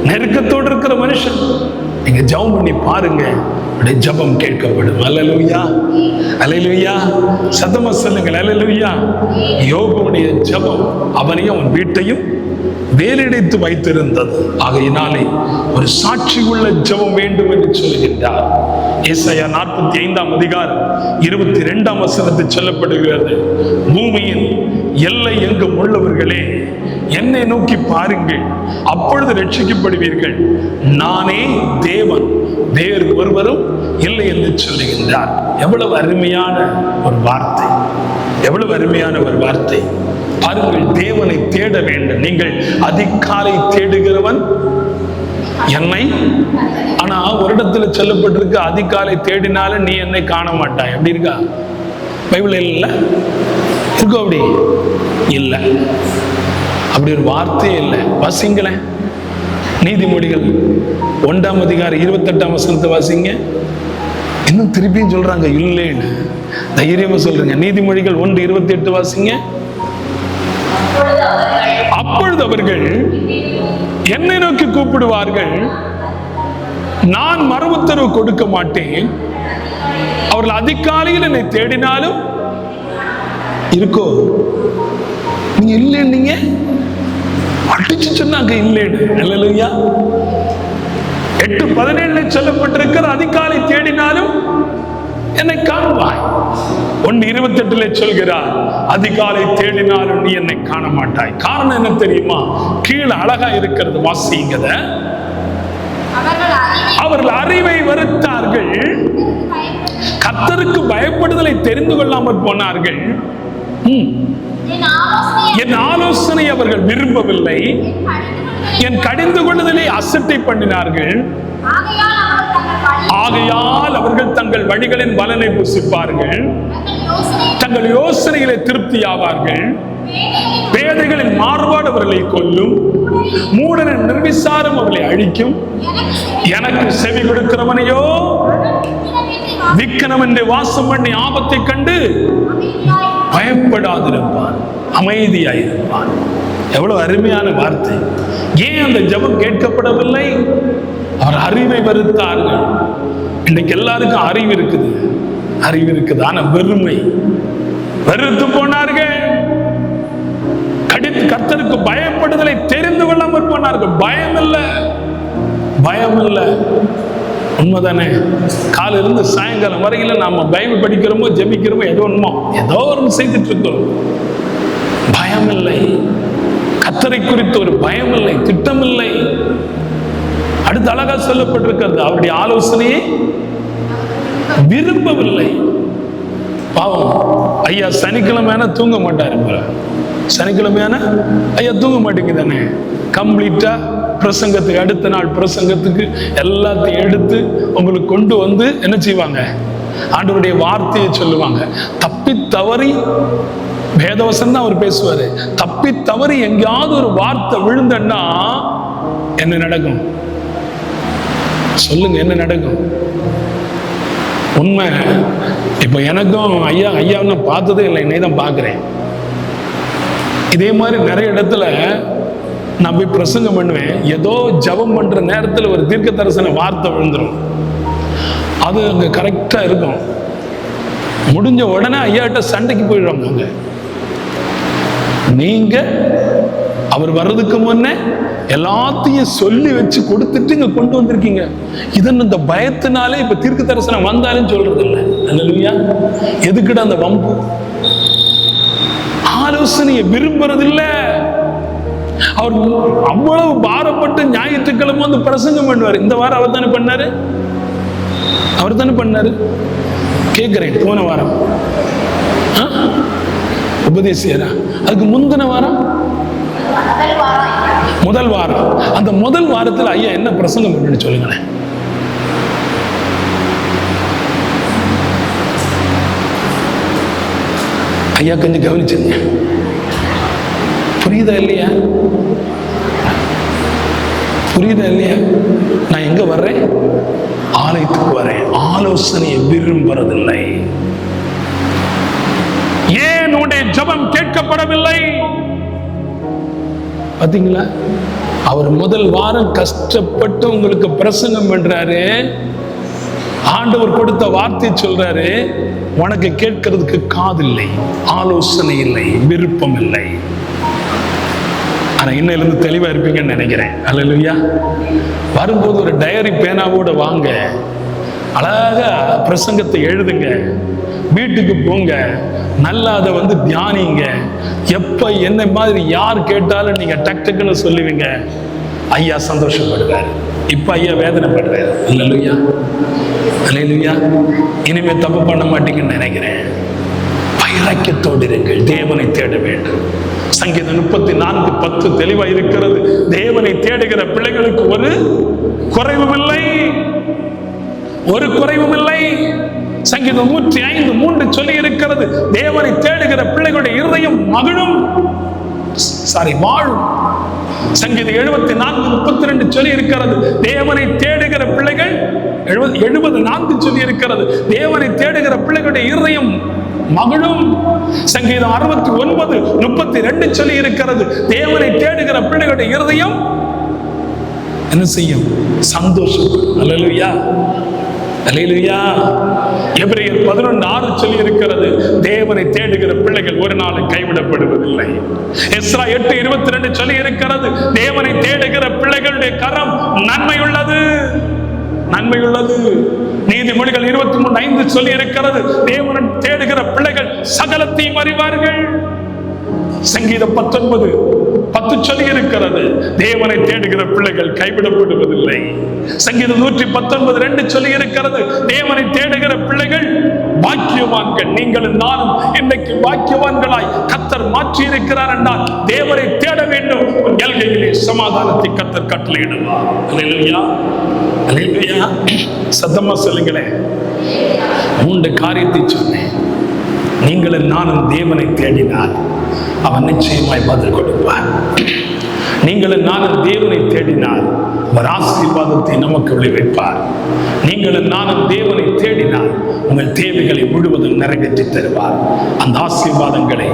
நெருக்கத்தோடு இருக்கிற மனுஷன், நீங்க ஜெபம் பண்ணி பாருங்க, ஜெபம் கேட்கப்படும். அல்லேலூயா, அல்லேலூயா. சத்தமா சொல்லுங்கள் அல்லேலூயா. யோபுடைய ஜெபம் அவனையும் அவன் வீட்டையும் வேலிடைத்து வைத்திருந்தது. ஆகையினாலே ஒரு சாட்சி உள்ள ஜெபம் வேண்டும் என்று சொல்லுகின்றார். ஏசாயா 45 அதிகாரம் 22 வசனத்தில் சொல்லப்படுகிறது, பூமியின் எல்லை எங்கும் உள்ளவர்களே என்னை நோக்கி பாருங்கள், அப்பொழுது ரட்சிக்கப்படுவீர்கள், நானே தேவன், வேறு ஒருவரும் இல்லை என்று சொல்லுகின்றார். எவ்வளவு அருமையான ஒரு வார்த்தை, எவ்வளவு அருமையான ஒரு வார்த்தை. பாருங்கள், தேவனை தேட வேண்டும். நீங்கள் அதிகாலை தேடுகிறவன் என்னை, ஆனா ஒரு இடத்துல சொல்லப்பட்டிருக்கு, அதிகாலை தேடினாலும் நீ என்னை காண மாட்டாய். அப்படி இருக்கா பைபிள்? இல்ல இருக்கோ? அப்படி இல்ல, அப்படி ஒரு வார்த்தையே இல்லை. வாசிங்களேன், நீதிமொழிகள் 1 அதிகாரம் 28 வசனத்தை வாசிங்க. இன்னும் திருப்பியும் சொல்றாங்க இல்லைன்னு, தைரியமா சொல்றீங்க. நீதிமொழிகள் 1:28 வாசிங்க. அப்பொழுது அவர்கள் என்னை நோக்கி கூப்பிடுவார்கள், நான் மறுஉத்தரவு கொடுக்க மாட்டேன். அவர்கள் அதிகாலையில் என்னை தேடினாலும் இருக்கோ? நீங்க இல்லைன்னீங்க, அடிச்சு சொன்னாங்க இல்லைன்னு. அல்லேலூயா. 8:17 சொல்லப்பட்டிருக்கிற அதிகாலை தேடினாலும் என்னை காண்பாய். 1:28 சொல்கிறார், அதிகாலை தேடினாலும் நீ என்னை காண மாட்டாய். காரணம் என்ன தெரியுமா? கீழே அழகா இருக்கிறது, வாசிங்கத. அவர்கள் அறிவை வெறுத்தார்கள், கர்த்தருக்கு பயப்படுதலை தெரிந்து கொள்ளாமல் போனார்கள். என் ஆலோசனை அவர்கள் விரும்பவில்லை, என் கடிந்து கொள்ளுதலை அசட்டை பண்ணினார்கள். ஆகையால் அவர்கள் தங்கள் வழிகளின் பலனை புசிப்பார்கள், தங்கள் யோசனைகளை திருப்தியாவார்கள். பேதைகளின் மாறுபாடு அவர்களை கொல்லும், மூடனின் நிர்விசாரம் அவர்களை அழிக்கும். எனக்கு செவி கொடுக்கிறவனையோ விக்கனம் என்று வாசம் பண்ணி ஆபத்தை கண்டு பயப்படாதிருப்பான், அமைதியாயிருப்பான். எவ்வளவு அருமையான வார்த்தை. ஏன் அந்த ஜெபம் கேட்கப்படவில்லை? அவர் அறிவை வெறுத்தார்கள். இன்னைக்கு எல்லாருக்கும் அறிவு இருக்குது, அறிவு இருக்குது, ஆனா வெறுமை, வெறுத்து போனார்கள். கர்த்தருக்கு பயப்படுதலை தெரிந்து கொள்ளாமல் போனார்கள். பயம் இல்லை, பயம் இல்லை. உண்மைதானே? காலையில இருந்து சாயங்காலம் வரையில நாம பைபிள் படிக்கிறோமோ ஜெபிக்கிறோமோ ஏதோ ஒன்று செய்துட்டு இருக்கோம். பயம் இல்லை, கர்த்தரை குறித்து ஒரு பயம் இல்லை, திட்டம் இல்லை. அடுத்து அழகா சொல்லப்பட்டிருக்கிறது, அவருடைய ஆலோசனையை விரும்பவில்லை. பாவம் ஐயா, சனிக்கிழமையான தூங்க மாட்டாரு. சனிக்கிழமையான ஐயா தூங்க மாட்டேங்க தானே. கம்ப்ளீட்டா பிரசங்கத்துக்கு, அடுத்த நாள் பிரசங்கத்துக்கு எல்லாத்தையும் எடுத்து உங்களுக்கு கொண்டு வந்து என்ன செய்வாங்க? ஆண்டவருடைய வார்த்தையை சொல்லுவாங்க. தப்பி தவறி வேதவசம் தான் அவர் பேசுவாரு. தப்பி தவறி எங்கேயாவது ஒரு வார்த்தை விழுந்தன்னா என்ன நடக்கும்? சொல்லுங்க, என்ன நடக்கும்? உண்மை. இப்ப எனக்கும் ஐயா நான் பார்த்ததே இல்லை, என்னை தான் பார்க்கிறேன். இதே மாதிரி நிறைய இடத்துல நான் போய் பிரசங்கம் பண்ணுவேன். ஏதோ ஜபம் பண்ற நேரத்தில் ஒரு தீர்க்க தரிசன வார்த்தை விழுந்துடும். அது அங்க கரெக்டா இருக்கும். முடிஞ்ச உடனே ஐயாட்ட சண்டைக்கு போயிடுவாங்க. நீங்க அவர் வர்றதுக்கு முன்னே எல்லாத்தையும் சொல்லி வச்சு கொடுத்துட்டு இங்க கொண்டு வந்திருக்கீங்க. இதன் இந்த பயத்தினாலே இப்ப தீர்க்க தரிசனம் வந்தாலும் சொல்றது இல்லை. அல்லேலூயா. எதுக்கிட்ட அந்த வம்பு? ஆலோசனையை விரும்புறது இல்ல. அவர் அவ்வளவு பாரப்பட்டு ஞாயிற்றுக்கிழமை வந்து பிரசங்கம் பண்ணுவார். இந்த வாரம் அவர் தானே பண்ணாரு, அவர் தானே பண்ணாரு. கேட்கிறேன், போன வாரம் உபதேசியரா? அதுக்கு முந்தின வாரம், முதல் வாரம். அந்த முதல் வாரத்தில் ஐயா என்ன பிரசங்கம் பண்ணு சொல்லுங்களேன். ஐயா கொஞ்சம் கவனிச்சுங்க. புரியுதா இல்லையா? புரியுதா இல்லையா? நான் எங்க வர்றேன்? ஆலயத்துக்கு வரேன். ஆலோசனையை விரும்புறதில்லை. ஏன் உன்னுடைய ஜெபம் கேட்கப்படவில்லை? பாத்தீங்களா? அவர் முதல் வாரம் கஷ்டப்பட்டு உங்களுக்கு பிரசங்கம் பண்றாரு. ஆண்டவர் கொடுத்த வார்த்தை சொல்றாரு, உனக்கு கேட்கறதுக்கு காது இல்லை, ஆலோசனை இல்லை, விருப்பம் இல்லை. ஆனா இன்னிலிருந்து தெளிவா இருப்பீங்கன்னு நினைக்கிறேன். அல்லேலூயா. வரும்போது ஒரு டைரி பேனாவோட வாங்க, அழகா பிரசங்கத்தை எழுதுங்க, வீட்டுக்கு போங்க, நல்லா அதை தியானிங்க. எப்ப என்ன மாதிரி யார் கேட்டாலும் நீங்க டக்குன்னு சொல்லுவீங்க. ஐயா சந்தோஷப்படுறாரு, இப்ப ஐயா வேதனைப்படுறாரு. அல்லேலூயா, அல்லேலூயா. இனிமே தப்பு பண்ண மாட்டீங்கன்னு நினைக்கிறேன். வைராக்கியத்தோடு இருங்கள், தேவனை தேட வேண்டும். சங்கீதம் 34:10 தெளிவா இருக்கிறது. தேவனை தேடுகிற பிள்ளைகளுக்கு ஒரு குறைவும் இல்லை, ஒரு குறைவும் இல்லை. சங்கீதம் 105:3 சொல்லி இருக்கிறது, தேவனை தேடுகிற பிள்ளைகளுடைய இருதயம் மகிழும், வாழும். சங்கீதம் 74:32 சொல்லி இருக்கிறது, தேவனை தேடுகிற பிள்ளைகள் 74 சொல்லி இருக்கிறது, தேவனை தேடுகிற பிள்ளைகளுடைய இருதயம் மகிழும். சங்கீதம் 69:32 சொல்லி இருக்கிறது, தேவனை தேடுகிற பிள்ளைகளுடைய இருதயம் என்ன செய்யும்? சந்தோஷம். அல்லேலூயா, அல்லேலூயா. எபிரேயர் 11:6 சொல்லி இருக்கிறது, தேவனை தேடுகிற பிள்ளைகள் ஒரு நாளும் கைவிடப்படுவதில்லை. எஸ்ரா 8:22 சொல்லி இருக்கிறது, தேவனை தேடுகிற பிள்ளைகளுடைய கரம் நன்மை உள்ளது, நன்மை உள்ளது. நீதிமொழிகள் 23:5 சொல்லி இருக்கிறது, தேவனை தேடுகிற பிள்ளைகள் சகலத்தையும் அறிவார்கள். சங்கீதம் 19:10 சொல்லி இருக்கிறது, தேவனை தேடுகிற பிள்ளைகள் கைவிடப்படுவதில்லை. சங்கீதம் 119:2 சொல்லி இருக்கிறது, தேவனை தேடுகிற பிள்ளைகள் பாக்கியவான்கள். நீங்களும் நானும் இன்றைக்கு பாக்கியவான்களாய் கர்த்தர் மாற்றி இருக்கிறார் என்றால் தேவனை தேட வேண்டும். எல்கையிலே சமாதானத்தை கர்த்தர் கட்டளையிடுவார். அல்லேலூயா, அல்லேலூயா. சத்தமா சொல்லுங்களேன். 3 காரியத்தை சொன்னேன். நீங்களும் நானும் தேவனை தேடினால் அவன் நிச்சயமாய் பதில் கொடுப்பார். நீங்களும் நானும் தேவனை தேடினால் அவர் ஆசீர்வாதத்தை நமக்கு விளைவிப்பார். நீங்களும் நானும் தேவனை தேடினால் உங்கள் தேவைகளை முழுவதும் நிறைவேற்றி தருவார். அந்த ஆசீர்வாதங்களை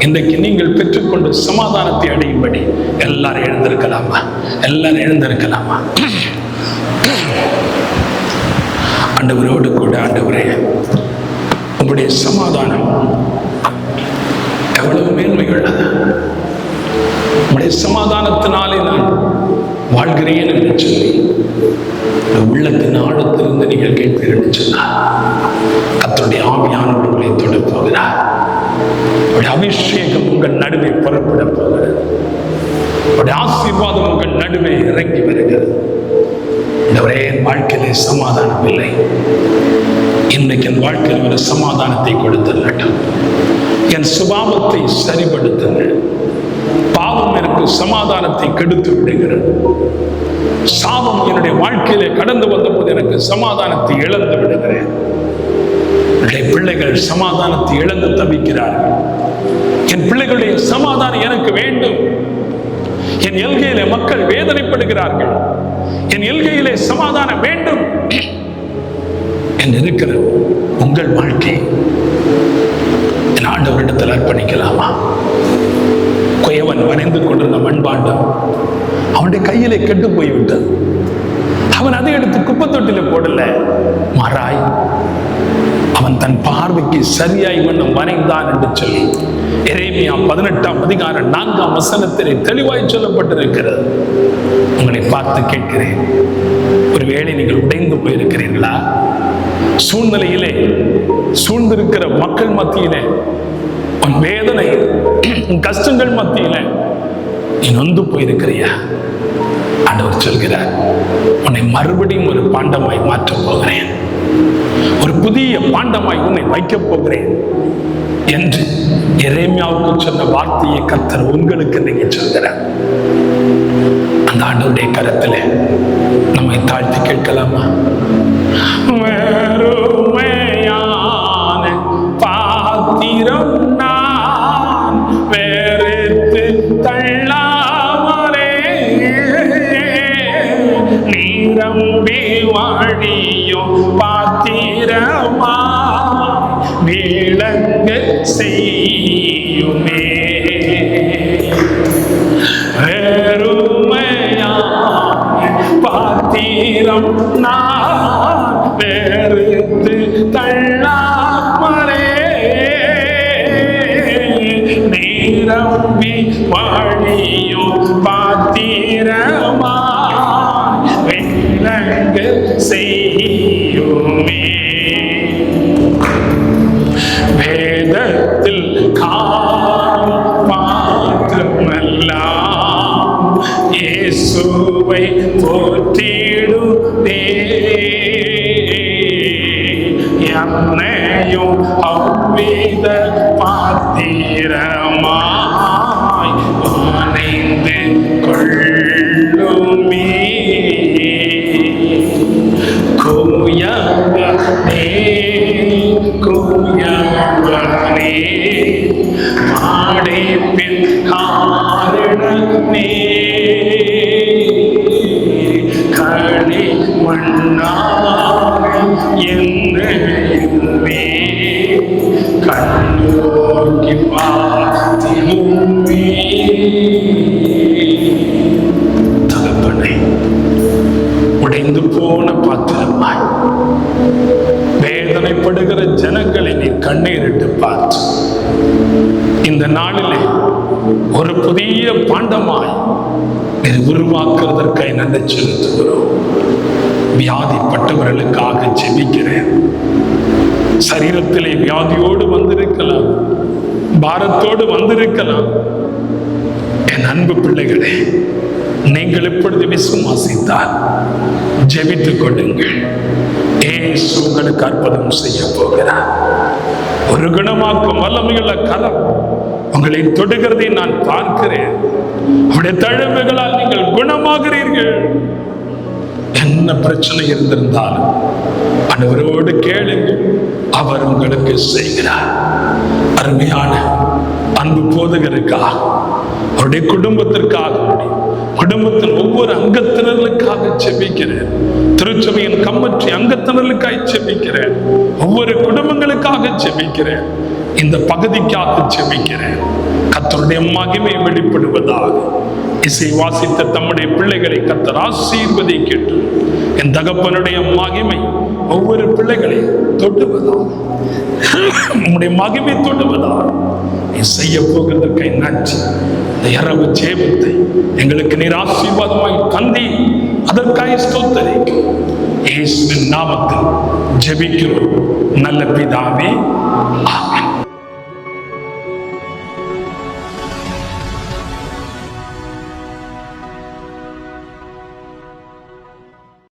இன்றைக்கு நீங்கள் பெற்றுக்கொண்டு சமாதானத்தை அடையும்படி எல்லாரும் எழுந்திருக்கலாமா? எல்லாரும் எழுந்திருக்கலாமா? ஆண்டவரோடு கூட, ஆண்டவரே உங்களுடைய சமாதானம் எவ்வளவு மேன்மை உள்ளது. உங்களுடைய சமாதானத்தினாலே நான் வாழ்கிறேன் என்று சொல்லி உள்ளத்தின் ஆழத்திலிருந்து நீங்கள் கேட்பீர்கள் என்று சொன்னார். கர்த்தருடைய ஆவியானவர் உங்களை தொட போகிறார். உங்களுடைய அபிஷேகம் உங்கள் நடுவே புறப்பட போகிறது. உங்களுடைய ஆசீர்வாதம் உங்கள் நடுவே இறங்கி வருகிறது. ஒரே வாழ்க்கையிலே சமாதானம் இல்லை. இன்றைக்கு என் வாழ்க்கையில் ஒரு சமாதானத்தை கொடுத்துள்ளட்டும். என் சுபாவத்தை சரிபடுத்துங்க. பாவம் எனக்கு சமாதானத்தை கெடுத்து விடுகிறது. சாபம் என்னுடைய வாழ்க்கையிலே கடந்து வந்த போது எனக்கு சமாதானத்தை இழந்து விடுகிறேன். என்னுடைய பிள்ளைகள் சமாதானத்தை இழந்து தவிக்கிறார்கள். என் பிள்ளைகளுடைய சமாதானம் எனக்கு வேண்டும். என் எல்கையிலே மக்கள் வேதனைப்படுகிறார்கள். என் எல்கையிலே சமாதானம் வேண்டும் என்று இருக்கிற உங்கள் வாழ்க்கை என் ஆண்டவரிடத்தில் அர்ப்பணிக்கலாமா? குயவன் வரைந்து கொண்டிருந்த மண்பாண்டம் அவனுடைய கையிலே கெட்டு போய்விட்டது. அவன் அதை எடுத்து குப்பத்தொட்டில போடல, மாறாய் அவன் தன் பார்வைக்கு சரியாய் வண்ணம் வரைந்தான் என்று சொல்லி எரேமியா 18:4 தெளிவாய் சொல்லப்பட்டிருக்கிறது. உங்களை பார்த்து கேட்கிறேன், ஒருவேளை நீங்கள் உடைந்து போயிருக்கிறீர்களா? சூழ்நிலையிலே சூழ்ந்திருக்கிற மக்கள் மத்தியிலே, உன் வேதனை, உன் கஷ்டங்கள் மத்தியிலே நீ நொந்து போயிருக்கிறியா? ஆண்டவர் சொல்கிறார், உன்னை மறுபடியும் ஒரு பாண்டமாய் மாற்றப் போகிறேன், ஒரு புதிய பாண்டமாய் உன்னை வைக்கப் போகிறேன் என்று எரேமியாவுக்கு சொன்ன வார்த்தையை கர்த்தர் உங்களுக்கு நீங்க சொல்கிறார். அந்த ஆண்டவருடைய கரத்திலே நம்மை தாழ்த்தி கேட்கலாமா? வேறுமையான பாத்திரம் நான் வேறுத்து தள்ளாமலே நீரம்பி வாழியும் பாத்திரமா விளங்க செய்யுமே. நேரம் நான் வெறுத்து தள்ளாமலே நீரம்பி வழியும் பாத்திரமா விளங்கு செய்யுமே. வேதத்தில் காணும் பாத்திரமெல்லாம் இயேசுவை போற்றிடுதே. என்னையும் அவ்வித பாத்திரமாய் அணைந்து கொள்ளுமே. கூயவனே கூயவனே மாடைப்பின் காரணமே கனி மண்ணாக என்னையுமே கண்ணோக்கி பார்த்திடுமே. தகப்பனே, உடைந்து போன பாத்திரமாய் வேதனைப்படுகிற ஜனங்களை நீ கண்ணீரிட்டு பார்த்து இந்த நாளிலே ஒரு புதிய பாண்டமாய் உருவாக்குவதற்காக நன்றி செலுத்துகிறோம். வியாதிப்பட்டவர்களுக்காக ஜெபிக்கிறேன். சரீரத்திலே வியாதியோடு வந்திருக்கலாம், பாரத்தோடு வந்திருக்கலாம். என் அன்பு பிள்ளைகளே, நீங்கள் எப்பொழுது விசுவாசித்தால் ஜெபித்துக் கொள்ளுங்கள். இயேசு உங்களுக்கு அற்புதம் செய்ய போகிறார். ஒரு குணமாக்கும் வல்லமையுள்ள கரம் உங்களை தொடுகிறதை நான் பார்க்கிறேன். அவருடைய தழும்புகளால் நீங்கள் குணமாகிறீர்கள். என்ன பிரச்சனை இருந்திருந்தாலும் ஆண்டவரோடு கேளுங்கள், அவர் உங்களுக்கு செய்கிறார். அருமையான அன்பு போதகருக்காக, அவருடைய குடும்பத்திற்காக, குடும்பத்தின் ஒவ்வொரு அங்கத்தினர்களுக்காக செபிக்கிறேன். திருச்சபையின் கம்மற்றி அங்கத்தினர்களுக்காக செபிக்கிறேன். ஒவ்வொரு குடும்பங்களுக்காக செபிக்கிறேன். இந்த பகுதிக்காக செபிக்கிறேன். கர்த்தருடைய மகிமை வெளிப்படுவதாக. இசை வாசித்த தம்முடைய பிள்ளைகளை கர்த்தர் ஆசீர்வதிக்கட்டும். என் தகப்பனுடைய மகிமை ஒவ்வொரு பிள்ளைகளையும் தொடுவதாக, உங்களுடைய மகிமை தொடுவதாக செய்ய போகிறதற்கை நன்றி. இந்த இரவு ஜெபத்தை எங்களுக்கு நீர் ஆசீர்வாதமாய் தந்தி, அதற்காக ஸ்தோத்திரிக்கிறோம். இயேசுவின் நாமத்தில் ஜெபிக்கிறோம் நல்ல பிதாவே, ஆமென்.